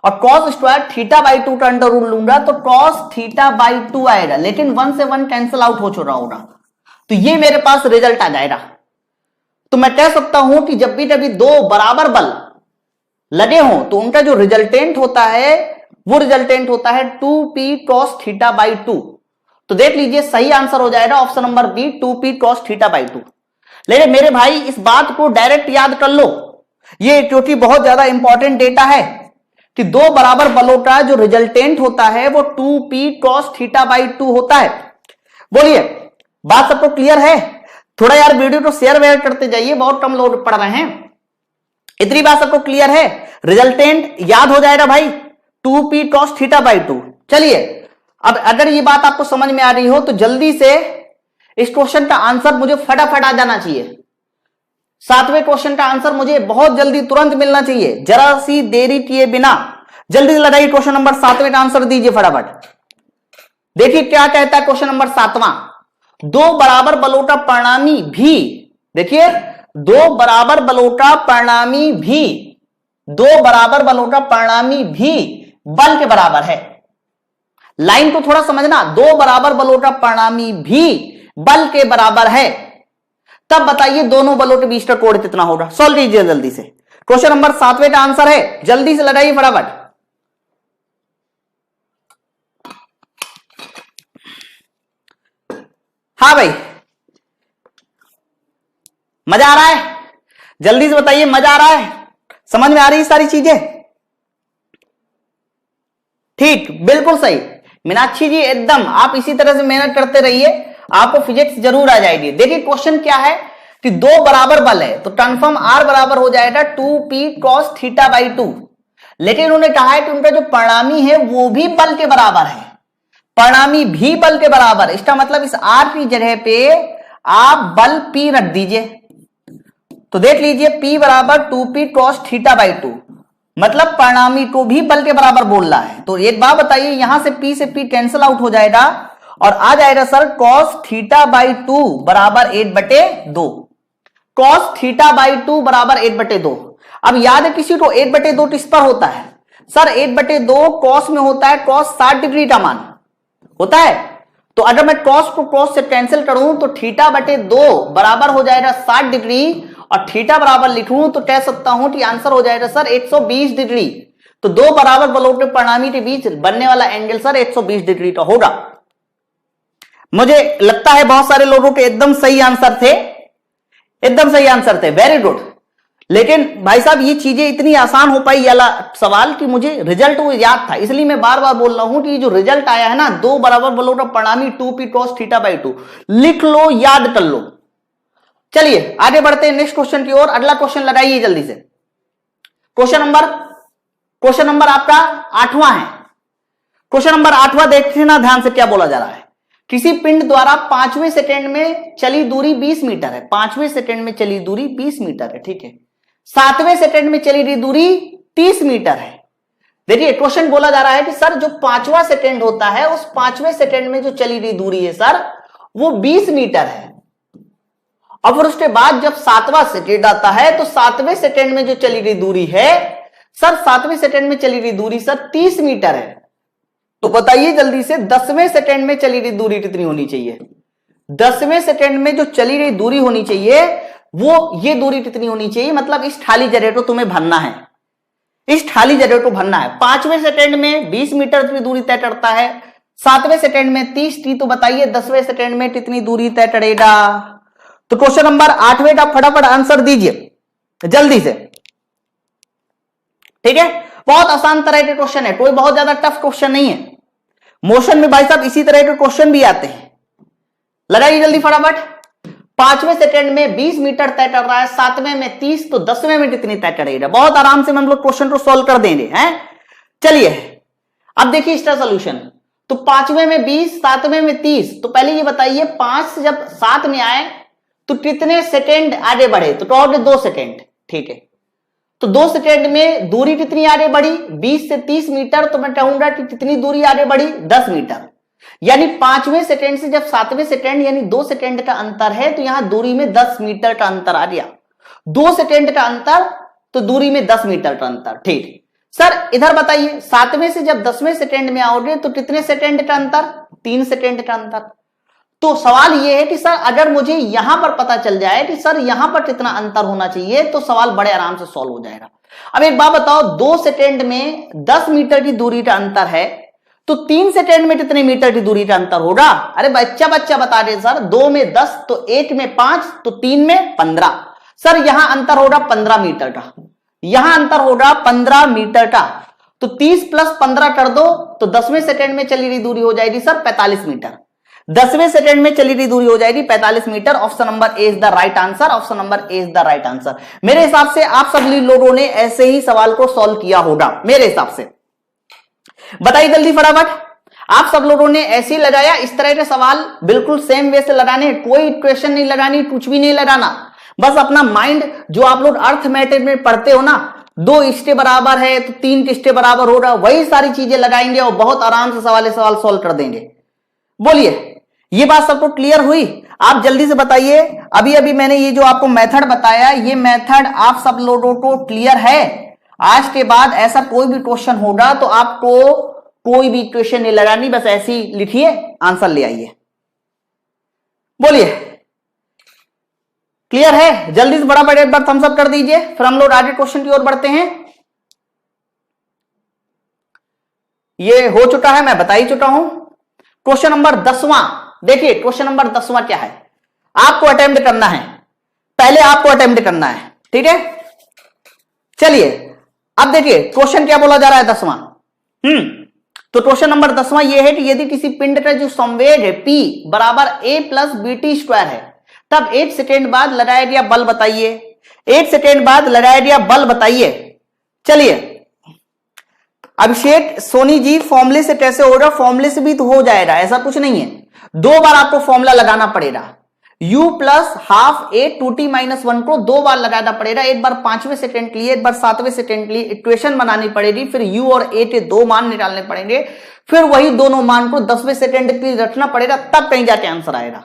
Speaker 1: और cos स्क्वायर थीटा बाई 2 का अंडर रूट लूंगा तो cos थीटा बाई 2 आएगा, लेकिन 1 से 1 कैंसिल आउट हो चुका होगा, तो ये मेरे पास रिजल्ट आ जाएगा। तो मैं कह सकता हूं कि जब भी कभी दो बराबर बल लगे हों तो उनका जो रिजल्टेंट होता है वो रिजल्टेंट होता है 2P cos थीटा बाई 2। तो देख लीजिए सही आंसर हो जाएगा option number B 2P cos theta by 2। लेकिन मेरे भाई इस बात को डायरेक्ट याद कर लो, ये क्योंकि बहुत ज्यादा इंपॉर्टेंट डेटा है कि दो बराबर बलों का जो रिजल्टेंट होता है वो 2p cos θ/2 होता है। बोलिए बात सबको क्लियर है? थोड़ा यार वीडियो को शेयर वेयर करते जाइए, बहुत कम लोग पढ़ रहे हैं। इतनी बात सबको क्लियर है? रिजल्टेंट याद हो जाएगा भाई, 2p cos θ/2। चलिए अब अगर ये बात आपको समझ में आ रही हो तो जल्दी से इस क्वेश्चन का आंसर मुझे फटाफट आ जाना चाहिए। 7वें क्वेश्चन का आंसर मुझे बहुत जल्दी तुरंत मिलना चाहिए, जरा सी देरी किए बिना जल्दी से लगाइए। क्वेश्चन नंबर 7वें का आंसर दीजिए फटाफट। देखिए क्या कहता है क्वेश्चन नंबर 7वां, दो बराबर बलों का परिणामी भी, देखिए दो बराबर बलों का परिणामी भी, दो बराबर बलों का परिणामी भी बल के बराबर है। लाइन को थोड़ा समझना, दो बराबर बलों का परिणामी भी बल के बराबर है, तब बताइए दोनों बलों के बीच का कोण कितना होगा। सॉल्व कीजिए जल्दी से। क्वेश्चन नंबर 7वें का आंसर है, जल्दी से लगाइए फटाफट। हाँ भाई मजा आ रहा है? जल्दी से बताइए मजा आ रहा है? समझ में आ रही है सारी चीजें? ठीक, बिल्कुल सही मीनाक्षी जी, एकदम आप इसी तरह से मेहनत करते रहिए, आपको फिजिक्स जरूर आ जाएगी। देखिए क्वेश्चन क्या है कि दो बराबर बल है तो कन्फर्म R बराबर हो जाएगा 2p cos θ/2, लेकिन उन्होंने कहा है कि उनका जो परिणामी है वो भी बल के बराबर है, परिणामी भी बल के बराबर। इसका मतलब इस R की जगह पे आप बल P रख दीजिए, तो देख लीजिए P बराबर 2p cos θ/2, मतलब परिणामी को भी बल के बराबर बोल रहा है। तो एक बात बताइए, यहां से P कैंसिल आउट हो जाएगा और आ जाएगा सर cos θ/2 बराबर 8/2, cos θ/2 बराबर 8/2। अब याद है किसी को 8/2 किस पर होता है? सर 8/2 cos में होता है, cos 60 डिग्री का मान होता है। तो अगर मैं cos को cos से कैंसिल करूं तो θ/2 बराबर हो जाएगा 60 डिग्री, और थीटा बराबर लिखूं तो कह सकता हूं कि आंसर हो जाएगा सर 120 डिग्री। तो दो बराबर बलों के परिणामी के बीच बनने वाला एंगल सर 120 डिग्री का होगा। मुझे लगता है बहुत सारे लोगों के एकदम सही आंसर थे, एकदम सही आंसर थे, वेरी गुड। लेकिन भाई साहब ये चीजें इतनी आसान हो पाई वाला सवाल कि मुझे रिजल्ट वो याद था, इसलिए मैं बार बार बोल रहा हूं कि जो रिजल्ट आया है ना, दो बराबर बलों का परिणामी 2p cos θ/2, लिख लो, याद कर लो। चलिए आगे बढ़ते हैं नेक्स्ट क्वेश्चन की ओर। अगला क्वेश्चन लगाइए जल्दी से। क्वेश्चन नंबर आपका 8वां है। क्वेश्चन नंबर 8वां देखते हैं ना ध्यान से, क्या बोला जा रहा है। किसी पिंड द्वारा 5वें सेकंड में चली दूरी 20 मीटर है, 5वें सेकंड में चली दूरी 20 मीटर है, ठीक है। 7वें सेकंड में चली दूरी 30 मीटर है। देखिए क्वेश्चन बोला जा रहा है कि सर जो 5वां सेकंड होता है उस 5वें सेकंड में जो चली गई दूरी है सर वो 20 मीटर है, और फिर उसके बाद जब 7वां सेकंड आता है तो 7वें सेकंड में जो चली गई दूरी है सर, 7वें सेकंड में चली गई दूरी सर 30 मीटर है। तो बताइए जल्दी से 10वें सेकंड में चली गई दूरी कितनी होनी चाहिए? 10वें सेकंड में जो चली गई दूरी होनी चाहिए वो ये दूरी कितनी होनी चाहिए? मतलब इस खाली जगह को तुम्हें भरना है, इस खाली जगह को भरना है। 5वें सेकंड में 20 मीटर की दूरी तय करता है, 7वें सेकंड में 30 की, तो बताइए 10वें सेकंड में कितनी दूरी तय करेगा? तो क्वेश्चन नंबर 8वें का फटाफट आंसर दीजिए जल्दी से, ठीक है। बहुत आसान तरह के क्वेश्चन है, कोई बहुत ज्यादा टफ क्वेश्चन नहीं है। मोशन में भाई साहब इसी तरह के क्वेश्चन भी आते हैं। लगाइए जल्दी फटाफट। 5वें सेकंड में 20 मीटर तय कर रहा है, 7वें में 30, तो 10वें में कितनी तय करेगा? बहुत आराम से हम लोग क्वेश्चन को सॉल्व कर देंगे हैं। चलिए अब देखिए इसका सोल्यूशन। तो 5वें में 20, 7वें में 30, तो पहले ये बताइए 5 से जब 7 में आए तो कितने सेकंड आगे बढ़े? तो टोटल 2 सेकंड, ठीक है। तो 2 सेकंड में दूरी कितनी आगे बढ़ी? 20 से 30 मीटर, तो मैं कहूंगा कि कितनी दूरी आगे बढ़ी? 10 मीटर। यानी 5वें सेकंड से जब 7वें सेकंड यानी 2 सेकंड का अंतर है, तो यहां दूरी में 10 मीटर का अंतर आ गया। 2 सेकंड का अंतर तो दूरी में 10 मीटर का अंतर, ठीक। सर इधर बताइए 7वें से जब 10वें सेकंड में आओगे तो कितने सेकंड का अंतर? 3 सेकंड का अंतर। तो सवाल यह है कि सर अगर मुझे यहां पर पता चल जाए कि सर यहां पर कितना अंतर होना चाहिए तो सवाल बड़े आराम से सॉल्व हो जाएगा। अब एक बात बताओ, 2 सेकंड में 10 मीटर की दूरी का अंतर है, तो 3 सेकंड में कितने मीटर की दूरी का अंतर होगा? अरे बच्चा बता दे सर, 2 में 10, तो 1 में 5, तो 3 में 15। सर यहां अंतर होगा 15 मीटर का, यहां अंतर होगा 15 मीटर का। तो 30 प्लस 15 कर दो तो 10वें सेकंड में चली रही दूरी हो जाएगी सर 45 मीटर। 10वें सेकंड में चली रही दूरी हो जाएगी 45 metre. Option number A is the right answer. Option number A is the right answer. मेरे हिसाब से आप सब लोगों ने ऐसे ही सवाल को सॉल्व किया होगा मेरे हिसाब से। बताइए जल्दी फटाफट, आप सब लोगों ने ऐसे ही लगाया? इस तरह के सवाल बिल्कुल सेम वे से लगाने, कोई इक्वेशन नहीं लगानी, कुछ भी नहीं लगाना, बस अपना माइंड जो आप लोग अर्थमेटिक में पढ़ते हो ना, 2 इष्टे बराबर है तो 3 इष्टे बराबर हो रहा, वही सारी चीजें लगाएंगे और बहुत आराम से सवाल सॉल्व कर देंगे। बोलिए, ये बात सबको क्लियर हुई? आप जल्दी से बताइए। अभी अभी मैंने ये जो आपको मेथड बताया, ये मेथड आप सब लोगों को क्लियर है? आज के बाद ऐसा कोई भी क्वेश्चन होगा तो आपको कोई भी इक्वेशन नहीं लगानी, बस ऐसी लिखिए, आंसर ले आइए। बोलिए, क्लियर है? जल्दी से बड़ा एक बार थम्स अप कर दीजिए, फिर हम लोग आगे क्वेश्चन की ओर बढ़ते हैं। ये हो चुका है, मैं बता ही चुका हूं। क्वेश्चन नंबर 10वां देखिए, क्वेश्चन नंबर 10वां क्या है, आपको अटेम्प्ट करना है, पहले आपको अटेम्प्ट करना है, ठीक है? चलिए अब देखिए क्वेश्चन क्या बोला जा रहा है 10वां। तो क्वेश्चन नंबर 10वां यह है कि यदि किसी पिंड का जो संवेग है P बराबर a प्लस BT स्क्वायर है, तब 8 सेकेंड बाद लगाया गया बल बताइए। 8 सेकेंड बाद लगाया गया बल बताइए। चलिए अभिषेक सोनी जी, फॉर्मूले से कैसे होगा? फॉर्मूले से भी तो हो जाएगा, ऐसा कुछ नहीं है। 2 बार आपको फॉर्मूला लगाना पड़ेगा। u plus half a 2t minus 1 को 2 बार लगाना पड़ेगा, एक बार 5वें सेकंड के लिए, एक बार 7वें सेकंड के लिए इक्वेशन बनानी पड़ेगी, फिर u और a के 2 मान निकालने पड़ेंगे, फिर वही दोनों मान को 10वें सेकंड के लिए रखना पड़ेगा, तब कहीं जाके आंसर आएगा।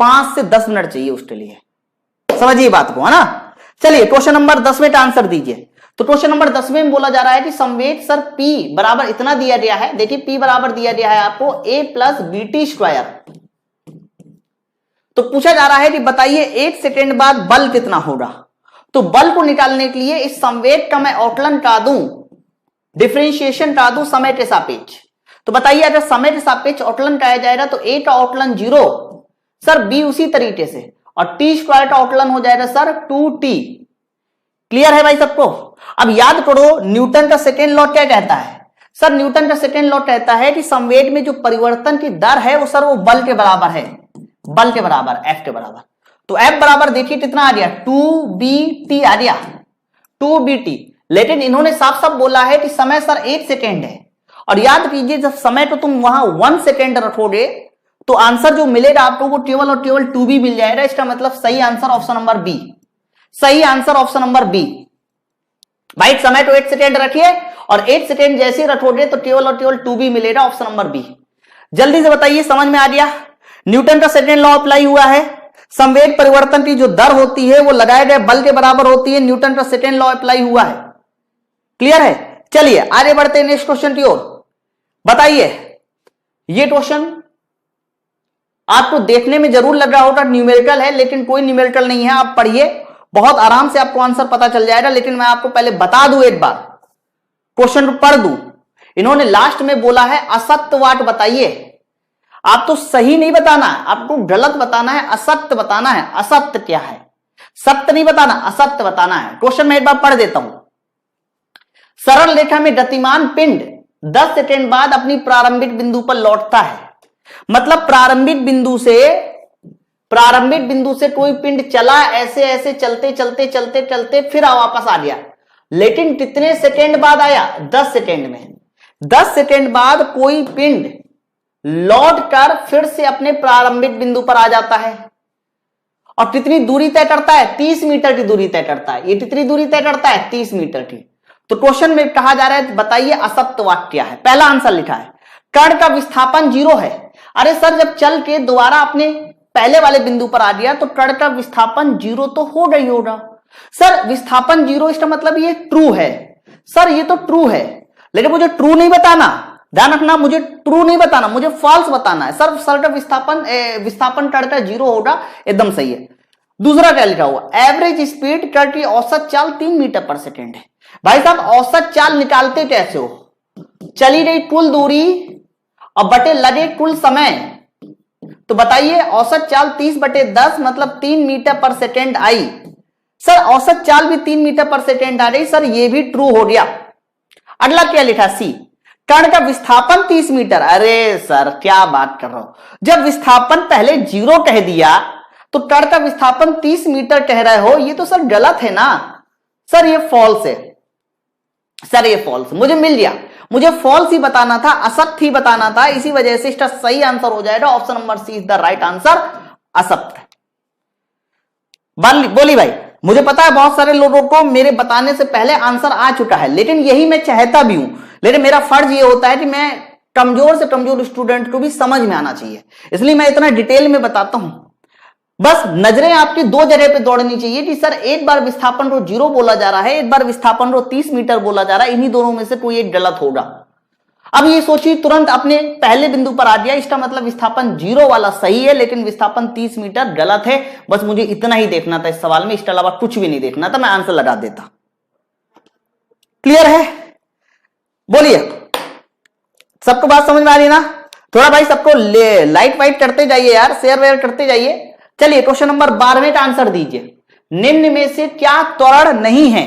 Speaker 1: 5 से 10 मिनट चाहिए उसके लिए, समझिए बात को, है ना? चलिए क्वेश्चन नंबर 10वें का आंसर दीजिए। तो क्वेश्चन नंबर 10वें में बोला जा रहा है कि संवेग सर P बराबर इतना दिया गया है, देखिए P बराबर दिया गया है आपको a प्लस BT स्क्वायर। तो पूछा जा रहा है कि बताइए 1 सेकेंड बाद बल कितना होगा। तो बल को निकालने के लिए इस संवेग का मैं आकलन का दूं, डिफरेंशिएशन का दूं समय के सापेक्ष। तो बताइए अगर समय के सापेक्ष आकलन कराया जाएगा तो a का आकलन 0 सर, b उसी तरीके से, और t स्क्वायर का आकलन हो जाएगा सर 2t। क्लियर है भाई सबको? अब याद करो न्यूटन का सेकेंड लॉ क्या कहता है? सर न्यूटन का सेकेंड लॉ कहता है कि संवेग में जो परिवर्तन की दर है वो सर वो बल के बराबर है, बल के बराबर, F के बराबर। तो F बराबर देखिए कितना आ गया, 2BT आ गया, 2BT। लेकिन इन्होंने साफ साफ बोला है कि समय सर 1 सेकेंड है, और याद कीजिए जब समय को तुम वहां 1 सेकेंड रखोगे तो आंसर जो मिलेगा आपको वो केवल और केवल 2B मिल जाएगा। इसका मतलब सही आंसर ऑप्शन नंबर बी, सही आंसर ऑप्शन नंबर बी। भाई समय तो 1 सेकेंड रखिए और 1 सेकेंड जैसे ही रखोगे तो केवल और केवल 2B मिलेगा, ऑप्शन नंबर बी। जल्दी से बताइए, समझ में आ गया? न्यूटन का सेकेंड लॉ अप्लाई हुआ है, संवेग परिवर्तन की जो दर होती है वो लगाए गए बल के बराबर होती है, न्यूटन का सेकेंड लॉ अप्लाई हुआ है। क्लियर है? चलिए आगे बढ़ते हैं नेक्स्ट क्वेश्चन की ओर। बताइए, ये क्वेश्चन आपको देखने में जरूर लग रहा होगा न्यूमेरिकल है, लेकिन कोई न्यूमेरिकल नहीं है, आप पढ़िए, बहुत आराम से आपको आंसर पता चल जाएगा। लेकिन मैं आपको पहले बता दूं, एक बार क्वेश्चन पढ़ दूं। इन्होंने लास्ट में बोला है असत्यवाद बताइए। आप तो सही नहीं बताना है, आपको गलत बताना है, असत्य बताना है। असत्य क्या है? सत्य नहीं बताना, असत्य बताना है। क्वेश्चन में एक बार पढ़ देता हूं। सरल रेखा में गतिमान पिंड 10 सेकेंड बाद अपनी प्रारंभिक बिंदु पर लौटता है। मतलब प्रारंभिक बिंदु से कोई पिंड चला, ऐसे ऐसे चलते चलते चलते चलते फिर वापस आ गया, लेकिन कितने सेकेंड बाद आया? 10 सेकेंड में। 10 सेकेंड बाद कोई पिंड लौट कर फिर से अपने प्रारंभिक बिंदु पर आ जाता है, और कितनी दूरी तय करता है? 30 मीटर की दूरी तय करता है। ये कितनी दूरी तय करता है? 30 मीटर की। तो क्वेश्चन में कहा जा रहा है बताइए असत्यवाद क्या है। पहला आंसर लिखा है कण का विस्थापन 0 है। अरे सर जब चल के दोबारा अपने पहले वाले बिंदु पर आ गया तो कण का विस्थापन 0 तो हो गई होगा। सर विस्थापन 0 इसका मतलब ये ट्रू है। सर ये तो ट्रू है, लेकिन मुझे ट्रू नहीं बताना, ध्यान रखना, मुझे ट्रू नहीं बताना, मुझे फॉल्स बताना है। सर का विस्थापन कण का 0 होगा, एकदम सही है। दूसरा क्या लिखा हुआ? एवरेज स्पीड कण की औसत चाल 3 मीटर पर सेकेंड है। भाई साहब औसत चाल निकालते कैसे हो? चली गई कुल दूरी और बटे लगे कुल समय। तो बताइए औसत चाल 30/10 मतलब 3 मीटर पर सेकेंड आई। सर औसत चाल भी 3 मीटर पर सेकेंड आ रही, सर ये भी ट्रू हो गया। अगला क्या लिखा सी, कण का विस्थापन 30 मीटर। अरे सर क्या बात कर रहा हो, जब विस्थापन पहले 0 कह दिया तो कण का विस्थापन 30 मीटर कह रहे हो, ये तो सर गलत है ना। सर ये फॉल्स है, सर ये फॉल्स, मुझे मिल गया, मुझे फॉल्स ही बताना था, असत्य ही बताना था, इसी वजह से इसका सही आंसर हो जाएगा option number C is the right answer, असत्य। बोली भाई, मुझे पता है बहुत सारे लोगों को मेरे बताने से पहले आंसर आ चुका है, लेकिन यही मैं चाहता भी हूं, लेकिन मेरा फर्ज ये होता है कि मैं कमजोर से कमजोर स्टूडेंट को भी समझ में आना चाहिए, इसलिए मैं इतना डिटेल में बताता हूं। बस नजरें आपकी दो जगह पे दौड़नी चाहिए कि सर एक बार विस्थापन रो 0 बोला जा रहा है, एक बार विस्थापन रो 30 मीटर बोला जा रहा है, इन्हीं दोनों में से कोई एक गलत होगा। अब ये सोचिए, तुरंत अपने पहले बिंदु पर आ गया, इसका मतलब विस्थापन 0 वाला सही है, लेकिन विस्थापन 30 मीटर गलत है। बस मुझे इतना ही देखना था इस सवाल में, इसके अलावा कुछ भी नहीं देखना था, मैं आंसर लगा देता। क्लियर है? बोलिए, सबको बात समझ में आ रही ना? थोड़ा भाई सबको लाइट वाइट करते जाइए यार, शेयर वेयर करते जाइए। चलिए क्वेश्चन नंबर 12 का आंसर दीजिए। निम्न में से क्या त्वरण नहीं है?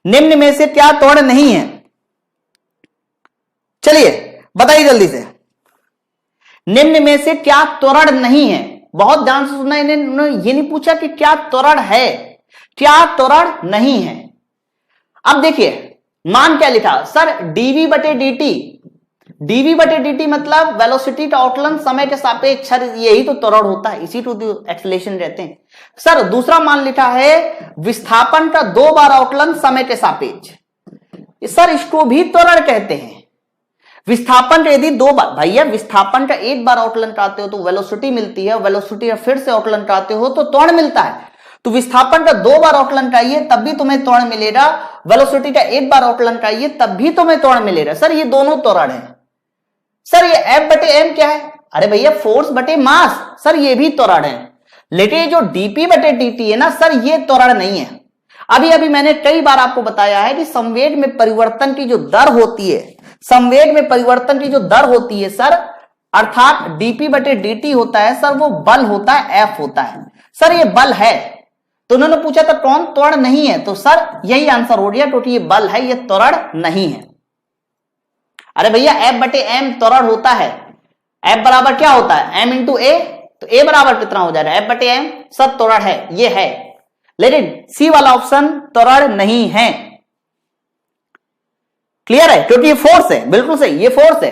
Speaker 1: निम्न में से क्या त्वरण नहीं है? चलिए बताइए जल्दी से, निम्न में से क्या त्वरण नहीं है? बहुत ध्यान से सुनना, इन्होंने ये नहीं पूछा कि क्या त्वरण है, क्या त्वरण नहीं है। अब देखिए मान क्या लिखा सर, dv बटे dt, dv बटे dt मतलब वेलोसिटी का अवकलन समय के सापेक्ष, यही तो त्वरण होता है, इसी तो एक्सेलरेशन रहते हैं। सर दूसरा मान लिखा है विस्थापन का 2 बार अवकलन समय के सापेक्ष, सर इसको भी त्वरण कहते हैं। विस्थापन का यदि 2 बार, भैया विस्थापन का 1 बार अवकलन कराते हो तो वेलोसिटी मिलती है, वेलोसिटी का फिर से अवकलन कराते हो तो त्वरण मिलता है। तो विस्थापन का 2 बार अवकलन कराइए तब भी तुम्हें त्वरण मिलेगा, वेलोसिटी का 1 बार अवकलन कराइए तब भी तुम्हें त्वरण मिलेगा। सर ये दोनों त्वरण है। सर ये F बटे M क्या है? अरे भैया फोर्स बटे मास, सर ये भी त्वरण है। लेकिन ये जो dP बटे dt है ना सर, ये त्वरण नहीं है। अभी अभी मैंने कई बार आपको बताया है कि संवेग में परिवर्तन की जो दर होती है, संवेग में परिवर्तन की जो दर होती है सर, अर्थात dP बटे dt होता है सर, वो बल होता है, F होता है। सर ये बल है, तो उन्होंने पूछा था कौन त्वरण नहीं है, तो सर यही आंसर हो गया, क्योंकि ये बल है, ये त्वरण नहीं है। अरे भैया F बटे M त्वरण होता है, F बराबर क्या होता है, M इंटू A, तो A बराबर कितना हो जाएगा, F बटे M, सर त्वरण है, ये है। लेकिन C वाला ऑप्शन त्वरण नहीं है। क्लियर है? क्योंकि ये फोर्स है, बिल्कुल सही, ये फोर्स है।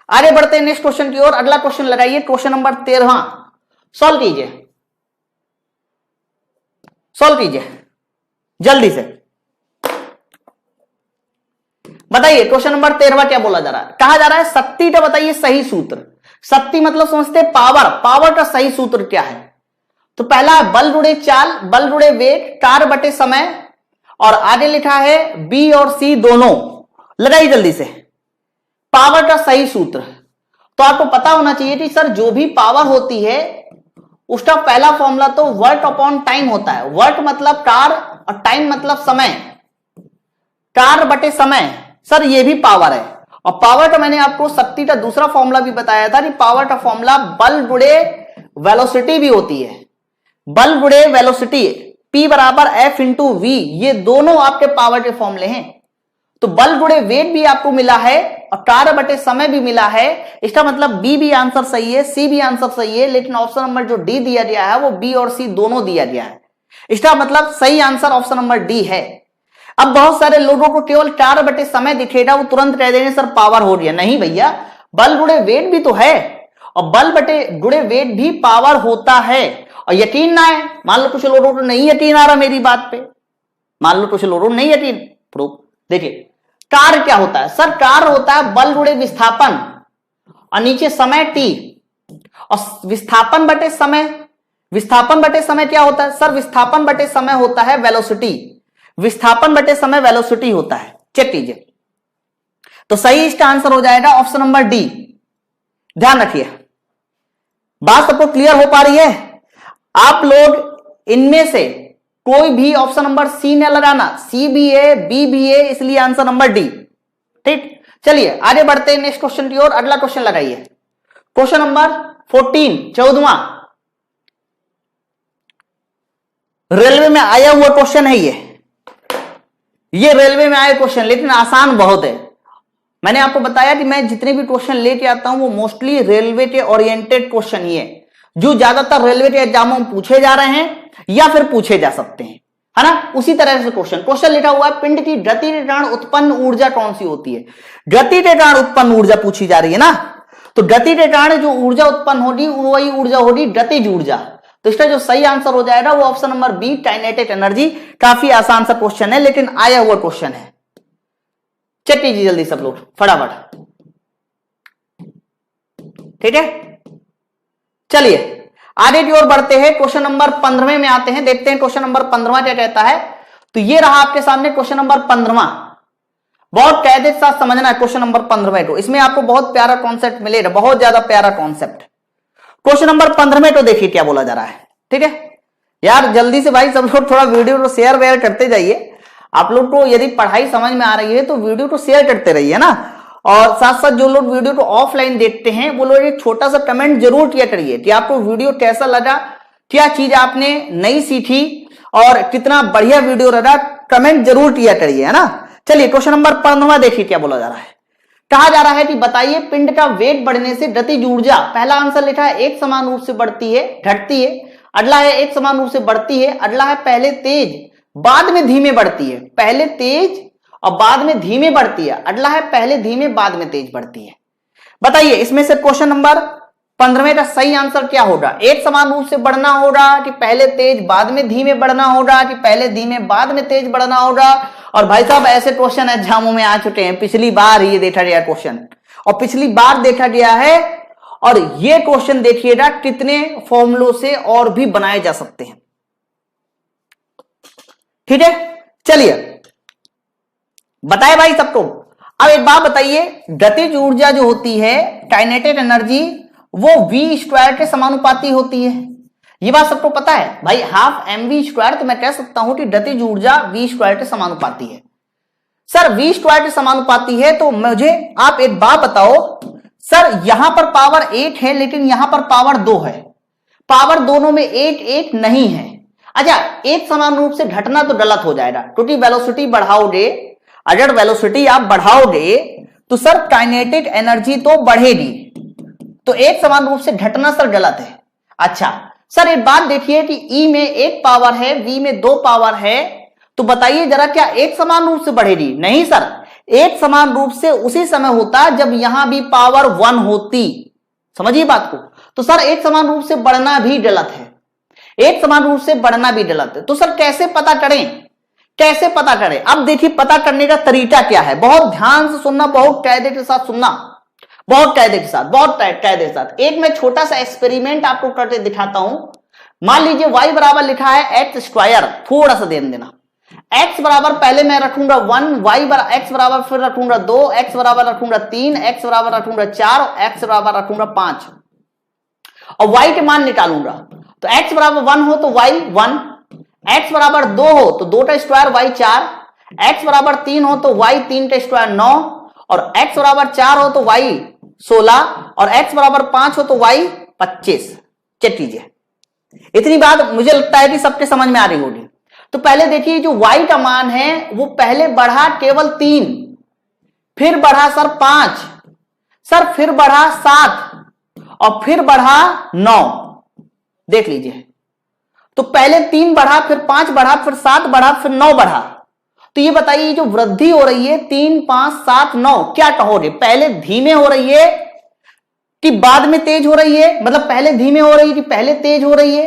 Speaker 1: आगे बढ़ते हैं नेक्स्ट क्वेश्चन की ओर। अगला क्वेश्चन लगाइए, क्वेश्चन नंबर 13 सॉल्व कीजिए, सॉल्व कीजिए जल्दी से। बताइए क्वेश्चन नंबर 13 क्या बोला जा रहा है, कहा जा रहा है शक्ति का बताइए सही सूत्र। शक्ति मतलब समझते पावर, पावर का सही सूत्र क्या है? तो पहला बल गुणे चाल, बल गुणे वेग, कार्य बटे समय, और आगे लिखा है बी और सी दोनों। लगाइए जल्दी से पावर का सही सूत्र। तो आपको पता होना चाहिए कि सर जो भी पावर होती है उसका पहला फॉर्मूला तो वर्क अपॉन टाइम होता है। वर्क मतलब कार्य और टाइम मतलब समय, कार्य बटे समय, सर ये भी पावर है। और पावर का मैंने आपको शक्ति का दूसरा फॉर्मूला भी बताया था कि पावर का फॉर्मूला बल गुणे वेलोसिटी भी होती है, बल गुणे वेलोसिटी, P बराबर F इंटू V, ये दोनों आपके पावर के फॉर्मूले हैं। तो बल गुणे वेग भी आपको मिला है और कार्य बटे समय भी मिला है, इसका मतलब B भी आंसर सही है, C भी आंसर सही है, लेकिन ऑप्शन नंबर जो D दिया गया है वो B और C दोनों दिया गया है, इसका मतलब सही आंसर ऑप्शन नंबर D है। अब बहुत सारे लोगों को केवल कार्य बटे समय दिखेगा, वो तुरंत कह देंगे सर पावर हो रही है। नहीं भैया, बल गुणे वेग भी तो है, और बल बटे गुणे वेग भी पावर होता है। और यकीन ना है, मान लो कुछ लोगों को नहीं यकीन आ रहा मेरी बात पे, मान लो कुछ लोगों को नहीं यकीन, प्रूफ देखिए कार्य क्या होता है। सर कार्य होता है बल गुणे विस्थापन और नीचे समय t, और विस्थापन बटे समय, विस्थापन बटे समय क्या होता है सर, विस्थापन बटे समय होता है वेलोसिटी, विस्थापन बटे समय वेलोसिटी होता है। चेक कीजिए, तो सही इसका आंसर हो जाएगा ऑप्शन नंबर डी। ध्यान रखिए, बात सबको क्लियर हो पा रही है? आप लोग इनमें से कोई भी ऑप्शन नंबर सी न लगाना, सी भी है, बी भी है, इसलिए आंसर नंबर डी। ठीक, चलिए आगे बढ़ते हैं नेक्स्ट क्वेश्चन की ओर। अगला क्वेश्चन लगाइए, क्वेश्चन नंबर 14, 14वां, रेलवे में आया हुआ क्वेश्चन है ये रेलवे में आया क्वेश्चन, लेकिन आसान बहुत है। मैंने आपको बताया कि मैं जितने भी क्वेश्चन लेके आता हूं वो मोस्टली रेलवे के ओरिएंटेड क्वेश्चन ही है, जो ज्यादातर रेलवे के एग्जामों में पूछे जा रहे हैं या फिर पूछे जा सकते हैं, है ना। उसी तरह से क्वेश्चन लिखा हुआ है, पिंड की गति के कारण उत्पन्न ऊर्जा कौन सी होती है। गति के कारण उत्पन्न ऊर्जा पूछी जा रही है ना, तो गति के कारण जो ऊर्जा उत्पन्न होगी वही ऊर्जा होगी गतिज ऊर्जा। तो इसका जो सही आंसर हो जाएगा वो option number B, kinetic energy. काफी आसान सा क्वेश्चन है लेकिन आया हुआ क्वेश्चन है। चेक कीजिए जल्दी सब लोग फटाफट, ठीक है। चलिए आगे की ओर बढ़ते हैं, क्वेश्चन नंबर 15 में आते हैं, देखते हैं क्वेश्चन नंबर 15 क्या कहता है। तो ये रहा आपके सामने क्वेश्चन नंबर 15। बहुत कायदे के साथ समझना है क्वेश्चन नंबर 15 को, इसमें आपको बहुत प्यारा कॉन्सेप्ट मिलेगा, बहुत ज्यादा प्यारा कॉन्सेप्ट। क्वेश्चन नंबर 15 तो देखिए क्या बोला जा रहा है, ठीक है यार। जल्दी से भाई सब लोग थोड़ा वीडियो को शेयर वेयर करते जाइए। आप लोग को यदि पढ़ाई समझ में आ रही है तो वीडियो को शेयर करते रहिए ना, और साथ साथ जो लोग वीडियो को ऑफलाइन देखते हैं वो लोग एक छोटा सा कमेंट जरूर किया करिए कि आपको वीडियो कैसा लगा, क्या चीज आपने नई सीखी और कितना बढ़िया वीडियो लगा, कमेंट जरूर किया करिए, है ना। चलिए क्वेश्चन नंबर 15 देखिए क्या बोला जा रहा है। कहा जा रहा है कि बताइए पिंड का वेग बढ़ने से गतिज ऊर्जा, पहला आंसर लिखा है एक समान रूप से बढ़ती है घटती है, अगला है एक समान रूप से बढ़ती है, अगला है पहले तेज बाद में धीमे बढ़ती है, पहले तेज और बाद में धीमे बढ़ती है, अगला है पहले धीमे बाद में तेज बढ़ती है। बताइए इसमें से क्वेश्चन नंबर 15 का सही आंसर क्या होगा। एक समान रूप से बढ़ना होगा कि पहले तेज बाद में धीमे बढ़ना होगा कि पहले धीमे बाद में तेज बढ़ना होगा। और भाई साहब ऐसे क्वेश्चन एग्जामों में आ चुके हैं, पिछली बार ये देखा गया क्वेश्चन और पिछली बार देखा गया है, और ये क्वेश्चन देखिएगा कितने फॉर्मूलों से और भी बनाए जा सकते हैं, ठीक है। चलिए बताए भाई सबको। अब एक बात बताइए, गतिज ऊर्जा जो होती है काइनेटिक एनर्जी वो v² के समानुपाती होती है, ये बात सबको पता है भाई। हाफ mv², तो मैं कह सकता हूं कि गतिज ऊर्जा v² के समानुपाती है। सर v² के समानुपाती है तो मुझे आप एक बात बताओ, सर यहां पर पावर 8 है लेकिन यहां पर पावर 2 है, पावर दोनों में 8 नहीं है। अच्छा एक समान रूप से घटना तो गलत हो जाएगा, क्योंकि वेलोसिटी बढ़ाओगे, अगर वेलोसिटी आप बढ़ाओगे तो सर काइनेटिक एनर्जी तो बढ़ेगी, तो एक समान रूप से घटना सर गलत है। अच्छा सर एक बात देखिए कि E में 1 पावर है, V में 2 पावर है, तो बताइए जरा क्या एक समान रूप से बढ़ेगी। नहीं सर, एक समान रूप से उसी समय होता जब यहां भी पावर 1 होती, समझिए बात को। तो सर एक समान रूप से बढ़ना भी गलत है, एक समान रूप से बढ़ना भी गलत है। तो सर कैसे पता करें, कैसे पता करें। अब देखिए पता करने का तरीका क्या है, बहुत ध्यान से सुनना, बहुत कायदे के साथ सुनना, बहुत कायदे के साथ, बहुत कायदे के साथ। एक मैं छोटा सा एक्सपेरिमेंट आपको करके दिखाता हूं। मान लीजिए y बराबर लिखा है x², थोड़ा सा ध्यान देना। x बराबर पहले मैं रखूंगा 1, x बराबर फिर रखूंगा 2, x बराबर रखूंगा 3, x बराबर रखूंगा 4, x बराबर रखूंगा 5 और y के मान निकालूंगा। तो x बराबर 1 हो तो y 1, x बराबर 2 हो तो 2 का स्क्वायर y 4, x बराबर 3 हो तो y 3 का स्क्वायर 9, और x बराबर 4 हो तो y 16, और x बराबर 5 हो तो y 25। चेक कीजिए, इतनी बात मुझे लगता है कि सबके समझ में आ रही होगी। तो पहले देखिए जो y का मान है वो पहले बढ़ा केवल 3, फिर बढ़ा सर 5, सर फिर बढ़ा 7 और फिर बढ़ा 9। देख लीजिए, तो पहले 3 बढ़ा, फिर 5 बढ़ा, फिर 7 बढ़ा, फिर 9 बढ़ा। तो ये बताइए जो वृद्धि हो रही है 3, 5, 7, 9, क्या कहोगे, पहले धीमे हो रही है कि बाद में तेज हो रही है। मतलब पहले धीमे हो रही है कि पहले तेज हो रही है,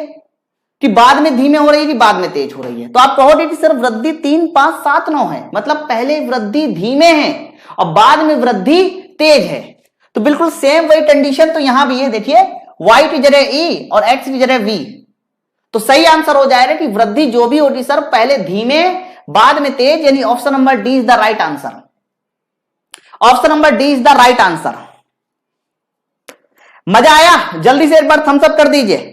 Speaker 1: कि बाद में धीमे हो रही है कि बाद में तेज हो रही है। तो आप कहोगे कि सर वृद्धि 3, 5, 7, 9 है, मतलब पहले वृद्धि धीमे है और बाद में वृद्धि तेज है। तो बिल्कुल सेम वही कंडीशन तो यहां भी है। देखिए y की जगह e और x की जगह v, तो सही आंसर हो जाएगा कि वृद्धि जो भी होगी सर पहले धीमे बाद में तेज, यानी option number D is the right answer. Option number D is the right answer. मजा आया? जल्दी से एक बार थम्स अप कर दीजिए।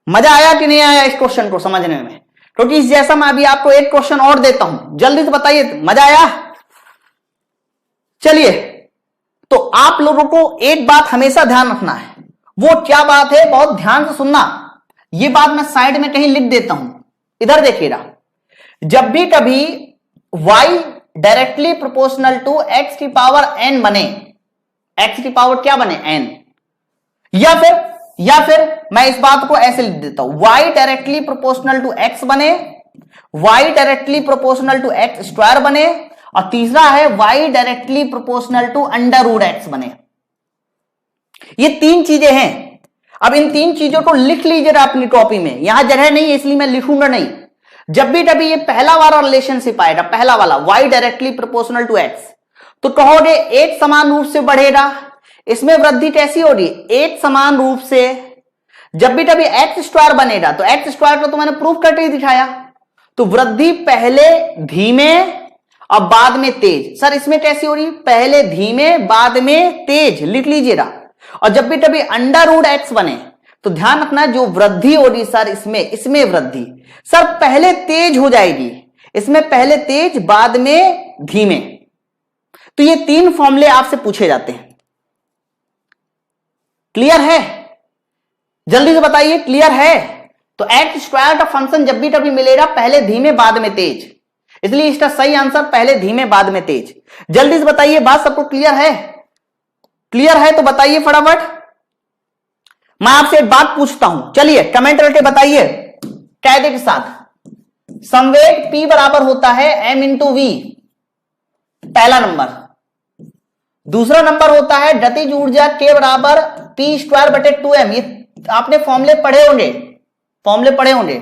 Speaker 1: मजा आया कि नहीं आया इस क्वेश्चन को समझने में? क्योंकि इस जैसा मैं अभी आपको एक क्वेश्चन और देता हूं, जल्दी से बताइए मजा आया? चलिए, तो आप लोगों को एक बात हमेशा ध्यान रखना है। वो क्या बात है, बहुत ध्यान से सुनना। ये बात मैं साइड में कहीं लिख देता हूं, इधर देखिएगा। जब भी कभी y directly proportional to x की पावर एन बने, एक्स की पावर क्या बने, एन, या फिर मैं इस बात को ऐसे लिख देता हूं, y directly proportional to x बने, y directly proportional to x square बने, और तीसरा है y directly proportional to under root x बने। ये तीन चीजें हैं। अब इन तीन चीजों को लिख लीजिएगा अपनी कॉपी में, यहां जगह नहीं है इसलिए मैं लिखूंगा नहीं। जब भी कभी ये पहला वाला रिलेशनशिप आएगा, पहला वाला y directly proportional to x, तो कहोगे एक समान रूप से बढ़ेगा, इसमें वृद्धि कैसी होगी, एक समान रूप से। जब भी कभी एक्स स्क्वायर बनेगा तो एक्स स्क्वायर को तो मैंने प्रूफ करके ही दिखाया, तो वृद्धि पहले धीमे और बाद में तेज। सर इसमें कैसी हो रही, पहले धीमे बाद में तेज, लिख लीजिएगा। और जब भी कभी अंडर रूट एक्स बने तो ध्यान रखना जो वृद्धि होगी सर इसमें वृद्धि सर पहले तेज हो जाएगी, इसमें पहले तेज बाद में धीमे। तो ये तीन फॉर्मूले आपसे पूछे जाते हैं। क्लियर है, जल्दी से बताइए क्लियर है। तो एक्स स्क्वायर का फंक्शन जब भी कभी मिलेगा पहले धीमे बाद में तेज, इसलिए इसका सही आंसर पहले धीमे बाद में तेज। जल्दी से बताइए, बात सबको क्लियर है? क्लियर है तो बताइए फटाफट। मैं आपसे एक बात पूछता हूं, चलिए कमेंट करके बताइए कायदे के साथ। संवेग P बराबर होता है m इंटू वी, पहला नंबर। दूसरा नंबर होता है गतिज ऊर्जा K बराबर P स्क्वायर बटे 2m, ये आपने फॉर्मूले पढ़े होंगे।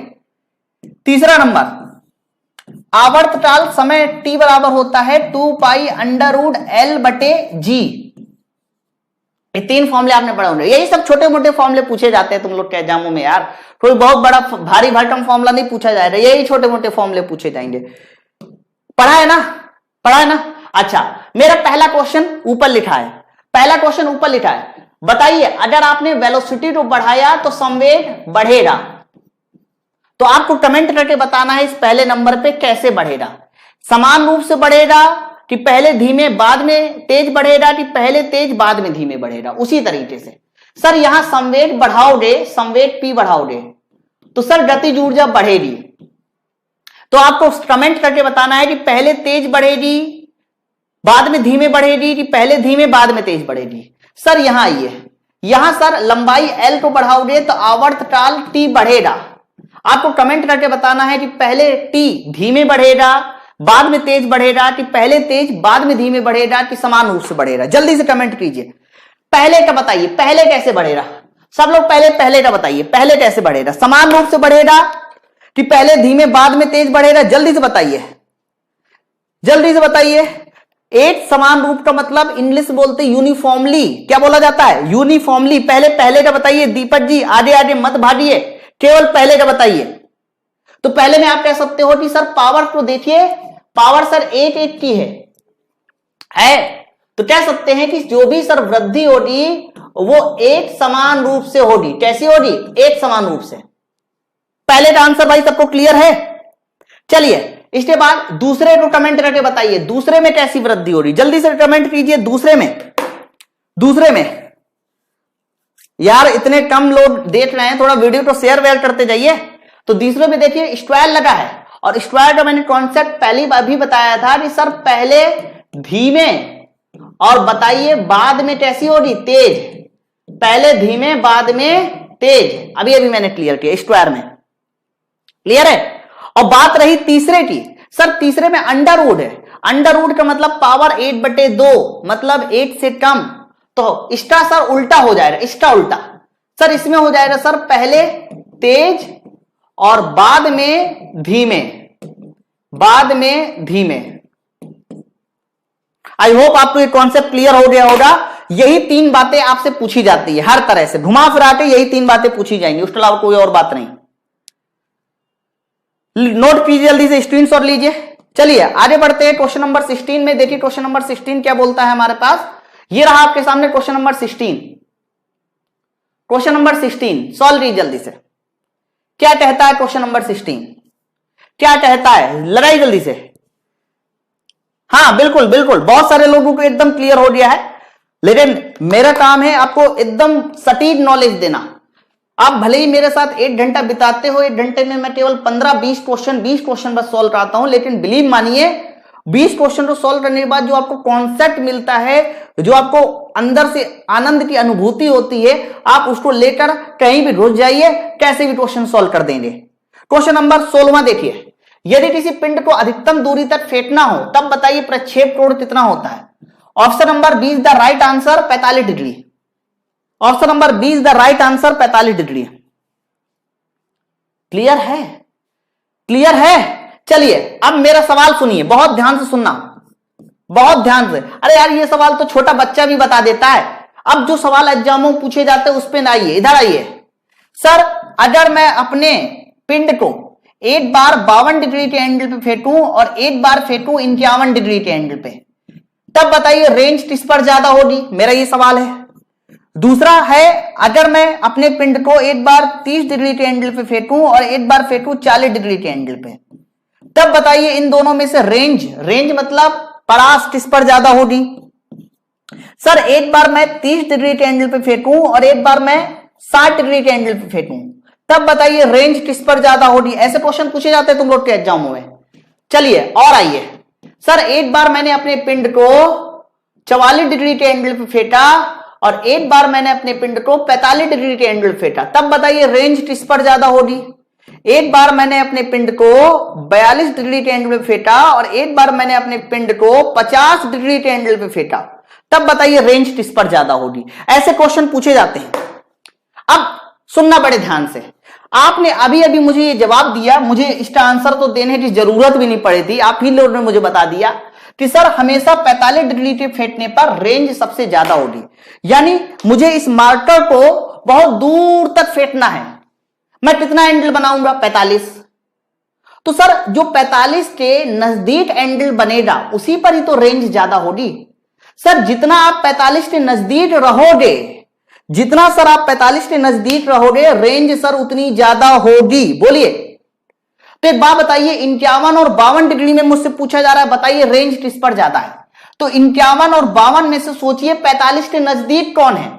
Speaker 1: तीसरा नंबर आवर्तकाल समय T बराबर होता है 2 पाई अंडर रूट L बटे G। ये तीन फॉर्मूले आपने पढ़े होंगे। यही सब छोटे मोटे फॉर्मूले पूछे जाते हैं तुम लोग के एग्जामों में यार, कोई बहुत बड़ा भारी भरकम फॉर्मूला नहीं पूछा जाएगा, यही छोटे मोटे फॉर्मूले पूछे जाएंगे। पढ़ा है ना? अच्छा, मेरा पहला क्वेश्चन ऊपर लिखा है, बताइए अगर आपने वेलोसिटी को बढ़ाया तो संवेग बढ़ेगा, तो आपको कमेंट करके बताना है इस पहले नंबर पे कैसे बढ़ेगा। समान रूप से बढ़ेगा कि पहले धीमे बाद में तेज बढ़ेगा, कि पहले तेज बाद में धीमे बढ़ेगा। उसी तरीके से सर यहां संवेग बढ़ाओगे, संवेग P बढ़ाओगे तो सर गतिज ऊर्जा बढ़ेगी। तो आपको कमेंट करके बताना है कि पहले तेज बढ़ेगी बाद में धीमे बढ़ेगी, कि पहले धीमे बाद में तेज बढ़ेगी। सर यहां आइए, यहां सर लंबाई L को बढ़ाओगे तो आवर्तकाल T बढ़ेगा। आपको कमेंट करके बताना है कि पहले T धीमे बढ़ेगा बाद में तेज बढ़ेगा, कि पहले तेज बाद में धीमे बढ़ेगा, कि समान रूप से बढ़ेगा। जल्दी से कमेंट कीजिए। पहले का बताइए, पहले कैसे बढ़ेगा? सब लोग पहले का बताइए, पहले कैसे बढ़ेगा? समान रूप से बढ़ेगा कि पहले धीमे बाद में तेज बढ़ेगा? जल्दी से बताइए। एक समान रूप का मतलब इंग्लिश बोलते यूनिफॉर्मली, क्या बोला जाता है? यूनिफॉर्मली। पहले का बताइए दीपक जी, आगे मत भागिए, केवल पहले का बताइए। तो पहले में आप कह सकते हो कि सर पावर को देखिए, पावर सर एक की है, तो कह सकते हैं कि जो भी सर वृद्धि होगी वो एक समान रूप से होगी। कैसी होगी? एक समान रूप से। पहले का आंसर भाई सबको क्लियर है? चलिए इसके बाद दूसरे को कमेंट करके बताइए, दूसरे में कैसी वृद्धि हो रही? जल्दी से कमेंट कीजिए। दूसरे में यार इतने कम लोग देख रहे हैं, थोड़ा वीडियो को शेयर वेयर करते जाइए। तो दूसरे में देखिए स्क्वायर लगा है, और स्क्वायर का मैंने कॉन्सेप्ट पहली बार भी बताया था कि सर पहले धीमे और बताइए बाद में कैसी होगी? तेज। पहले धीमे बाद में तेज, अभी मैंने क्लियर किया स्क्वायर में। क्लियर है? और बात रही तीसरे की, सर तीसरे में अंडर रूट है। अंडर रूट का मतलब पावर 8/2, मतलब 8 से कम। तो इसका सर उल्टा हो जाएगा, इसका उल्टा सर इसमें हो जाएगा सर पहले तेज और बाद में धीमे। आई होप आपको ये कॉन्सेप्ट क्लियर हो गया होगा। यही तीन बातें आपसे पूछी जाती है, हर तरह से घुमा फिरा के यही तीन बातें पूछी जाएंगी, उसके अलावा कोई और बात नहीं। नोट कीजिए, जल्दी से स्क्रीनशॉट लीजिए। चलिए आगे बढ़ते हैं क्वेश्चन नंबर 16 में। देखिए क्वेश्चन नंबर 16 क्या बोलता है हमारे पास। ये रहा आपके सामने question number 16। Question number 16 solve कीजिए जल्दी से। क्या कहता है क्वेश्चन नंबर 16? क्या कहता है? लड़ाई जल्दी से। हाँ बिल्कुल, बहुत सारे लोगों को एकदम क्लियर हो गया है, लेकिन मेरा काम है आपको एकदम सटीक नॉलेज देना। आप भले ही मेरे साथ 1 घंटा बिताते हो, 1 घंटे में मैं केवल 15-20 क्वेश्चन बस सॉल्व कराता हूं, लेकिन बिलीव मानिए 20 क्वेश्चन को सॉल्व करने के बाद जो आपको कॉन्सेप्ट मिलता है, जो आपको अंदर से आनंद की अनुभूति होती है, आप उसको लेकर कहीं भी घुस जाइए, कैसे भी क्वेश्चन सॉल्व कर देंगे। क्वेश्चन नंबर 16 देखिए, यदि किसी पिंड को अधिकतम दूरी तक फेंकना हो तब बताइए प्रक्षेप कोण कितना होता है। Option number 20 the right answer 45 degree. Option number 20 the right answer 45 degree. Clear है? क्लियर है? चलिए अब मेरा सवाल सुनिए, बहुत ध्यान से सुनना, बहुत ध्यान से। अरे यार ये सवाल तो छोटा बच्चा भी बता देता है। अब जो सवाल एग्जामों में पूछे जाते हैं उस पे आइए, इधर आइए। सर अगर मैं अपने पिंड को एक बार 52 डिग्री के एंगल पे फेंकूं और एक बार फेंकूं 51 डिग्री के एंगल पे, तब बताइए रेंज किस पर ज्यादा होगी, मेरा ये सवाल है। दूसरा है, अगर मैं अपने पिंड को एक बार 30 डिग्री के एंगल पे फेंकूं और एक बार फेंकूं 40 डिग्री के एंगल पे, तब बताइए इन दोनों में से रेंज मतलब परास किस पर ज्यादा होगी। सर एक बार मैं 30 डिग्री के एंगल पे फेंकूं और एक बार मैं 60 डिग्री के एंगल पे फेंकूं, तब बताइए रेंज किस पर ज्यादा होगी। ऐसे क्वेश्चन पूछे जाते हैं तुम लोग के एग्जामों में। चलिए और आइए, सर एक बार मैंने अपने पिंड को 44 डिग्री के एंगल पे फेंका और एक बार मैंने अपने पिंड को 45 डिग्री के एंगल पे फेंका, तब बताइए रेंज किस पर ज्यादा होगी। एक बार मैंने अपने पिंड को 42 डिग्री के एंगल पे फेंका और एक बार मैंने अपने पिंड को 50 डिग्री के एंगल पे फेंका, तब बताइए रेंज किस पर ज्यादा होगी। ऐसे क्वेश्चन पूछे जाते हैं। अब सुनना बड़े ध्यान से, आपने अभी अभी मुझे ये जवाब दिया, मुझे इसका आंसर तो देने की जरूरत भी नहीं पड़ी थी, आप ही लोगों ने मुझे बता दिया कि सर हमेशा 45 डिग्री के फेंकने पर रेंज सबसे ज्यादा होगी। यानी मुझे इस मार्कर को बहुत दूर तक फेंकना है, मैं कितना एंगल बनाऊंगा 45। तो सर जो 45 के नजदीक एंगल बनेगा उसी पर ही तो रेंज ज्यादा होगी। सर जितना आप 45 के नजदीक रहोगे, जितना सर आप 45 के नजदीक रहोगे, रेंज सर उतनी ज्यादा होगी। बोलिए, तो एक बात बताइए, 51 और 52 डिग्री में मुझसे पूछा जा रहा है बताइए रेंज किस पर ज्यादा है। तो 51 और 52 में से सोचिए 45 के नजदीक कौन है।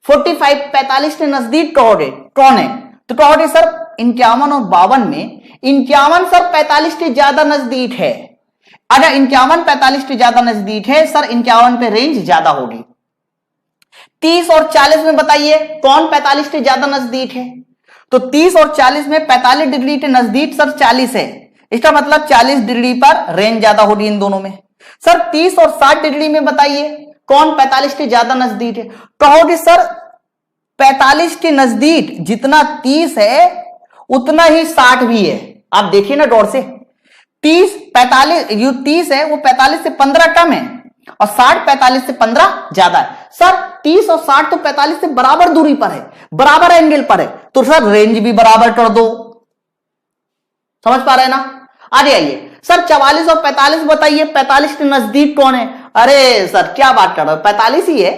Speaker 1: 45 45 के नजदीक कौन है, तो कहोगे सर 51 और 52 में 51 सर 45 के ज्यादा नजदीक है। अगर 51 45 के ज्यादा नजदीक है सर, 51 पे रेंज ज्यादा होगी। 30 और 40 में बताइए कौन 45 के ज्यादा नजदीक है। तो 30 और 40 में 45 डिग्री के नजदीक सर 40 है, इसका मतलब 40 डिग्री पर रेंज ज्यादा होगी इन दोनों में। सर 30 और 60 डिग्री में बताइए कौन 45 के ज्यादा नजदीक है। कहोगे सर 45 के नजदीक जितना 30 है उतना ही 60 भी है। आप देखिए ना गौर से, 45 जो 30 है वो 45 से 15 कम है और 60 45 से 15 ज्यादा है। सर 30 और 60 तो 45 से बराबर दूरी पर है, बराबर एंगल पर है, तो सर रेंज भी बराबर कर दो। समझ पा रहे हैं ना। आगे आइए, सर 44 और 45 बताइए 45 के नजदीक कौन है। अरे सर क्या बात कर रहे हो, 45 ही है,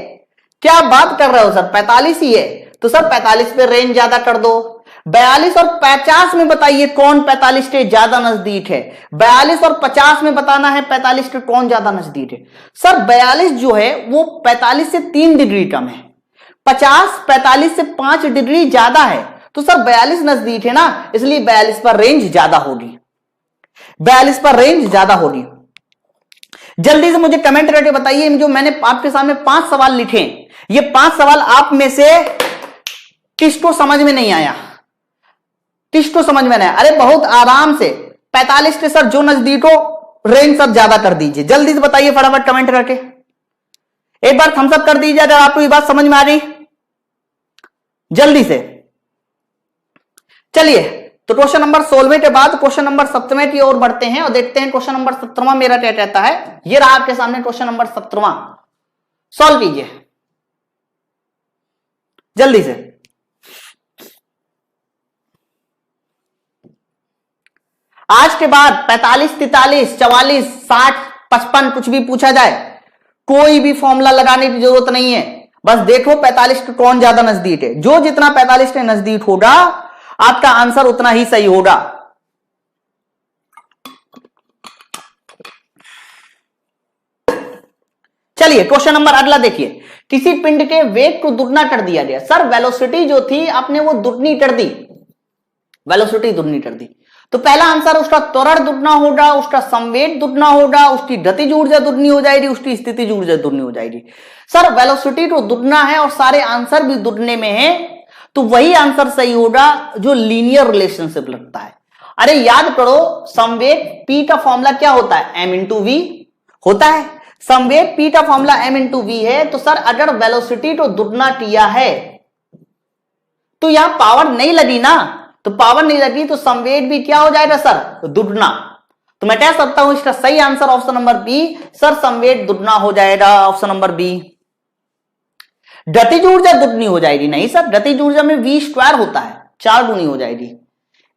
Speaker 1: क्या बात कर रहे हो सर, 45 ही है, तो सर 45 पे रेंज ज्यादा कर दो। 42 और 50 में बताइए कौन 45 के ज्यादा नजदीक है। 42 और 50 में बताना है 45 के कौन ज्यादा नजदीक है। सर 42 जो है वो 45 से 3 डिग्री कम है, 50 45 से 5 डिग्री ज्यादा है, तो सर 42 नजदीक है ना, इसलिए 42 पर रेंज ज्यादा होगी, 42 पर रेंज ज्यादा होगी। जल्दी से मुझे कमेंट करके बताइए, जो मैंने आपके सामने 5 सवाल लिखे, ये 5 सवाल आप में से किसको समझ में नहीं आया, किसको समझ में नहीं आया। अरे बहुत आराम से 45 के सर जो नजदीक हो रेंज सब ज्यादा कर दीजिए। जल्दी से बताइए फटाफट कमेंट करके, एक बार थम्स अप कर दीजिए अगर आपको ये बात समझ में आ रही, जल्दी से। चलिए तो क्वेश्चन नंबर 16 के बाद क्वेश्चन नंबर 17 की ओर बढ़ते हैं और देखते हैं क्वेश्चन नंबर 17 मेरा क्या कहता है। ये रहा आपके सामने क्वेश्चन नंबर 17, सॉल्व कीजिए जल्दी से। आज के बाद 45 43 44 60 55 कुछ भी पूछा जाए, कोई भी फॉर्मूला लगाने की जरूरत नहीं है, बस देखो 45 के कौन ज्यादा नजदीक है। जो जितना 45 के नजदीक होगा आपका आंसर उतना ही सही होगा। चलिए क्वेश्चन नंबर अगला देखिए, किसी पिंड के वेग को दुगना कर दिया गया। सर वेलोसिटी जो थी आपने वो दुगनी कर दी, वेलोसिटी दुगनी कर दी, तो पहला आंसर उसका त्वरण दुगना होगा, उसका संवेग दुगना होगा, उसकी गतिज ऊर्जा दुगनी हो जाएगी, उसकी स्थितिज ऊर्जा दुगनी हो जाएगी। सर वेलोसिटी तो दुगना है और सारे आंसर भी दुगने में है, तो वही आंसर सही होगा जो लीनियर रिलेशनशिप लगता है। अरे याद करो, संवेग P का फॉर्मूला क्या होता है, m इंटू वी होता है। संवेग P का फॉर्मूला m इंटू वी है, तो सर अगर वेलोसिटी तो दुगना किया है तो यहां पावर नहीं लगी ना, तो पावर नहीं लगी तो संवेग भी क्या हो जाएगा सर, दुगना। तो मैं कह सकता हूं इसका सही answer option number B, sir संवेग दुगना हो जाएगा, ऑप्शन नंबर बी। गतिज ऊर्जा दुगनी हो जाएगी, नहीं सर, गतिज ऊर्जा में v स्क्वायर होता है, 4 गुनी हो जाएगी।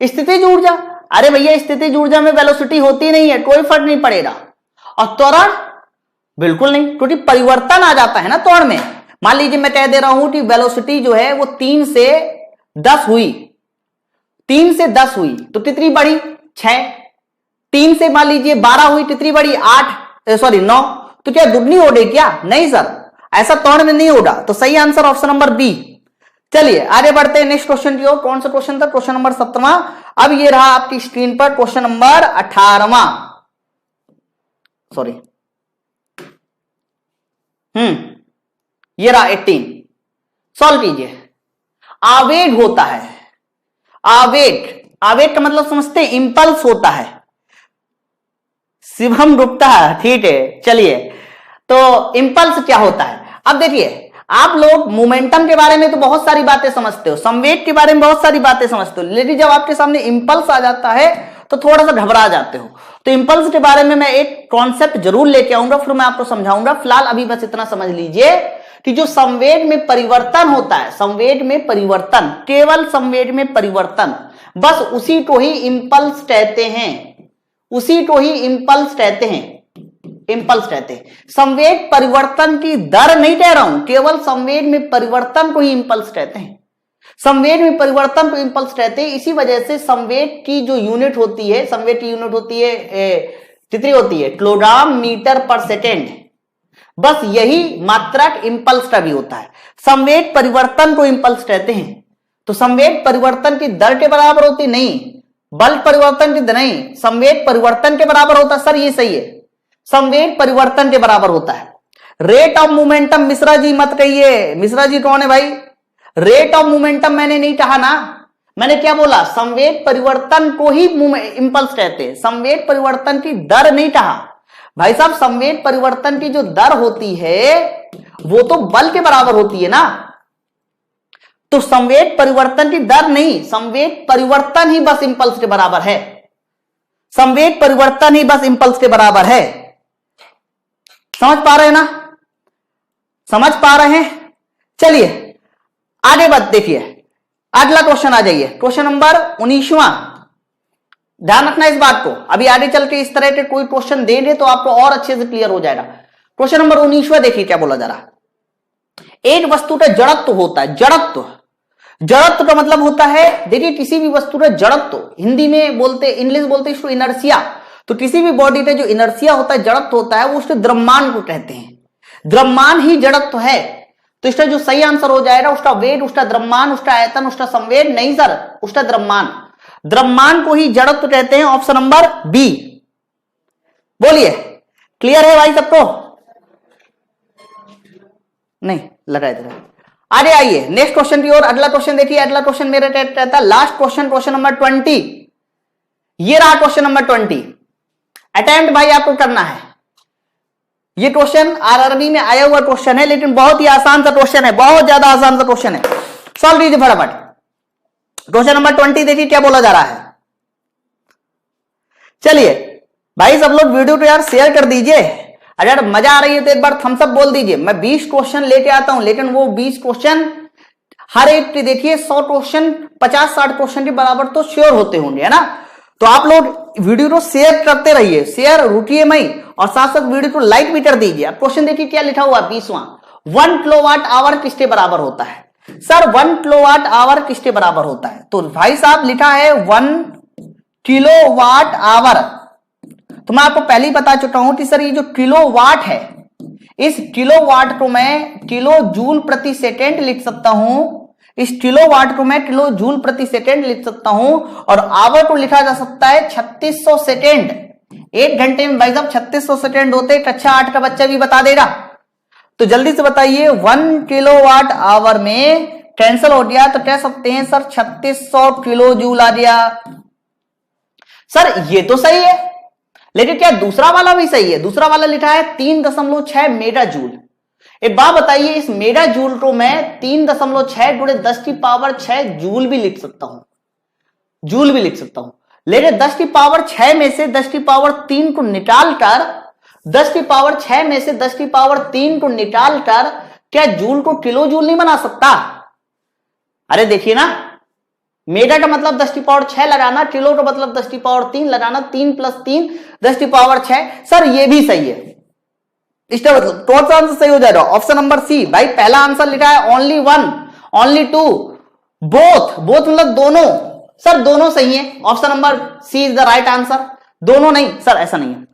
Speaker 1: स्थितिज ऊर्जा, अरे भैया स्थितिज ऊर्जा में वेलोसिटी होती नहीं है, कोई फर्क नहीं पड़ेगा। और त्वरण बिल्कुल नहीं, क्योंकि परिवर्तन आ जाता है ना त्वरण में। मान लीजिए मैं कह दे रहा हूं कि वेलोसिटी जो है वो 3 से 10 हुई, 3 से 10 हुई तो कितनी बढ़ी, 6। 3 से मान लीजिए 12 हुई, कितनी बढ़ी, 9। तो क्या दुगनी हो गई क्या, नहीं सर, ऐसा त्वरण में नहीं होगा। तो सही आंसर ऑप्शन नंबर बी। चलिए आगे बढ़ते हैं नेक्स्ट क्वेश्चन की ओर। कौन सा क्वेश्चन था, क्वेश्चन नंबर 17वां। अब ये रहा आपकी स्क्रीन पर क्वेश्चन नंबर 18वां, सॉरी ये रहा 18। सॉल्व कीजिए। आवेग होता है, आवेग का मतलब समझते हैं, इंपल्स होता है। शिवम गुप्ता, ठीक है। चलिए तो इंपल्स क्या होता है, अब देखिए आप लोग मोमेंटम के बारे में तो बहुत सारी बातें समझते हो, संवेग के बारे में बहुत सारी बातें समझते हो, लेकिन जब आपके सामने इंपल्स आ जाता है तो थोड़ा सा घबरा जाते हो। तो इंपल्स के बारे में मैं एक कॉन्सेप्ट जरूर लेके आऊंगा, फिर मैं आपको समझाऊंगा। फिलहाल अभी बस इतना समझ लीजिए कि जो संवेग में परिवर्तन होता है, संवेग में परिवर्तन, केवल संवेग में परिवर्तन, बस उसी को ही इंपल्स कहते हैं, उसी को ही इंपल्स कहते हैं, इंपल्स कहते हैं। संवेग परिवर्तन की दर नहीं कह रहा हूं, केवल संवेग में परिवर्तन को ही इंपल्स कहते हैं। संवेग में परिवर्तन को इंपल्स कहते हैं। इसी वजह से संवेग की जो यूनिट होती है, संवेग की यूनिट होती है कितनी होती है, किलोग्राम मीटर पर सेकेंड। बस यही मात्रक इंपल्स का भी होता है। संवेग परिवर्तन को इंपल्स कहते हैं। तो संवेग परिवर्तन की दर के बराबर होती नहीं, बल परिवर्तन की दर नहीं, संवेग परिवर्तन के बराबर होता है। सर ये सही है, संवेग परिवर्तन के बराबर होता है। Rate of momentum, Mishra ji मत कहिए, मिश्रा जी कौन है भाई, रेट ऑफ मोमेंटम मैंने नहीं कहा ना, मैंने क्या बोला, संवेग परिवर्तन को ही इंपल्स कहते हैं, संवेग परिवर्तन की दर नहीं कहा। भाई साहब संवेग परिवर्तन की जो दर होती है वो तो बल के बराबर होती है ना, तो संवेग परिवर्तन की दर नहीं, संवेग परिवर्तन ही बस इंपल्स के बराबर है, संवेग परिवर्तन ही बस इंपल्स के बराबर है। समझ पा रहे हैं ना, समझ पा रहे हैं। चलिए आगे बात देखिए, अगला क्वेश्चन आ जाइए, क्वेश्चन नंबर 19वां। ध्यान रखना इस बात को, अभी आगे चल के इस तरह के कोई क्वेश्चन देंगे तो आपको और अच्छे से क्लियर हो जाएगा। क्वेश्चन नंबर 19वां देखिए क्या बोला जा रहा है। एक वस्तु का जड़त्व होता है, जड़त्व, जड़त्व का मतलब होता है, देखिए किसी भी वस्तु का जड़त्व, हिंदी में बोलते, इंग्लिश बोलते इसको इनर्सिया। तो किसी भी बॉडी का जो इनर्सिया होता है, जड़त्व होता है, वो उसके द्रव्यमान को कहते हैं। द्रव्यमान ही जड़त्व है। तो इसका जो सही आंसर हो जाएगा, उसका वेग, उसका द्रव्यमान, उसका आयतन, उसका संवेग, नहीं सर, उसका द्रव्यमान, द्रव्यमान को ही जड़त्व कहते हैं। Option number B. बोलिए क्लियर है भाई सबको, नहीं लगा इधर। आगे आइए नेक्स्ट क्वेश्चन की ओर। अगला क्वेश्चन देखिए, अगला क्वेश्चन मेरा रहता है लास्ट क्वेश्चन, क्वेश्चन नंबर 20। ये रहा क्वेश्चन नंबर 20। अटेम्प्ट भाई आपको करना है। ये क्वेश्चन आरआरबी में आया हुआ क्वेश्चन है, लेकिन बहुत ही आसान सा क्वेश्चन है, बहुत ज्यादा आसान सा क्वेश्चन है। सॉल्व कीजिए फटाफट। क्वेश्चन नंबर 20 देखिए क्या बोला जा रहा है। चलिए भाई सब लोग वीडियो को यार शेयर कर दीजिए, अगर मजा आ रही है तो एक बार थम्स अप बोल दीजिए। मैं 20 क्वेश्चन लेके आता हूं, लेकिन वो 20 क्वेश्चन हर एक की देखिए 100 क्वेश्चन 50-60 क्वेश्चन के बराबर तो श्योर होते होंगे, है ना। तो आप लोग वीडियो को शेयर करते रहिए, शेयर रुकिए मई, और साथ साथ वीडियो को लाइक भी कर दीजिए। अब क्वेश्चन देखिए क्या लिखा हुआ 20वां। 1 किलोवाट आवर किसके बराबर होता है। सर 1 किलोवाट आवर किसके बराबर होता है, तो भाई साहब लिखा है 1 किलोवाट आवर। तो मैं आपको पहले ही बता चुका हूं कि सर ये जो किलोवाट है, इस किलोवाट को मैं किलो जूल प्रति सेकेंड लिख सकता हूं, इस किलोवाट को मैं किलो जूल प्रति सेकेंड लिख सकता हूं और आवर को लिखा जा सकता है 3600 सेकेंड। 1 घंटे में भाई साहब 3600 सेकेंड होते, कक्षा 8 का बच्चा भी बता देगा। तो जल्दी से बताइए 1 किलोवाट आवर में कैंसिल हो गया तो कह सकते हैं सर 3600 किलो जूल आ गया। सर ये तो सही है, लेकिन क्या दूसरा वाला भी सही है? दूसरा वाला लिखा है 3.6 मेगा जूल। एक बात बताइए, इस मेगा जूल को मैं 3.6 गुणे 10 की पावर 6 जूल भी लिख सकता हूं, जूल भी लिख सकता हूं। लेकिन 10 की पावर 6 में से 10 की पावर 3 को निकालकर 10 की पावर 6 में से 10 की पावर 3 को निकालकर क्या जूल को किलो जूल नहीं बना सकता? अरे देखिए ना, मेगा का मतलब 10 की पावर 6 लगाना, किलो का मतलब 10 की पावर 3 लगाना, 3 + 3 10 की पावर 6। सर ये भी सही है, इसका मतलब कौन सा आंसर सही हो जाएगा? Option number C. भाई पहला आंसर लिखा है ओनली 1, ओनली 2, बोथ, बोथ मतलब दोनों। सर दोनों सही है, option number C is the right answer. दोनों नहीं सर, ऐसा नहीं है।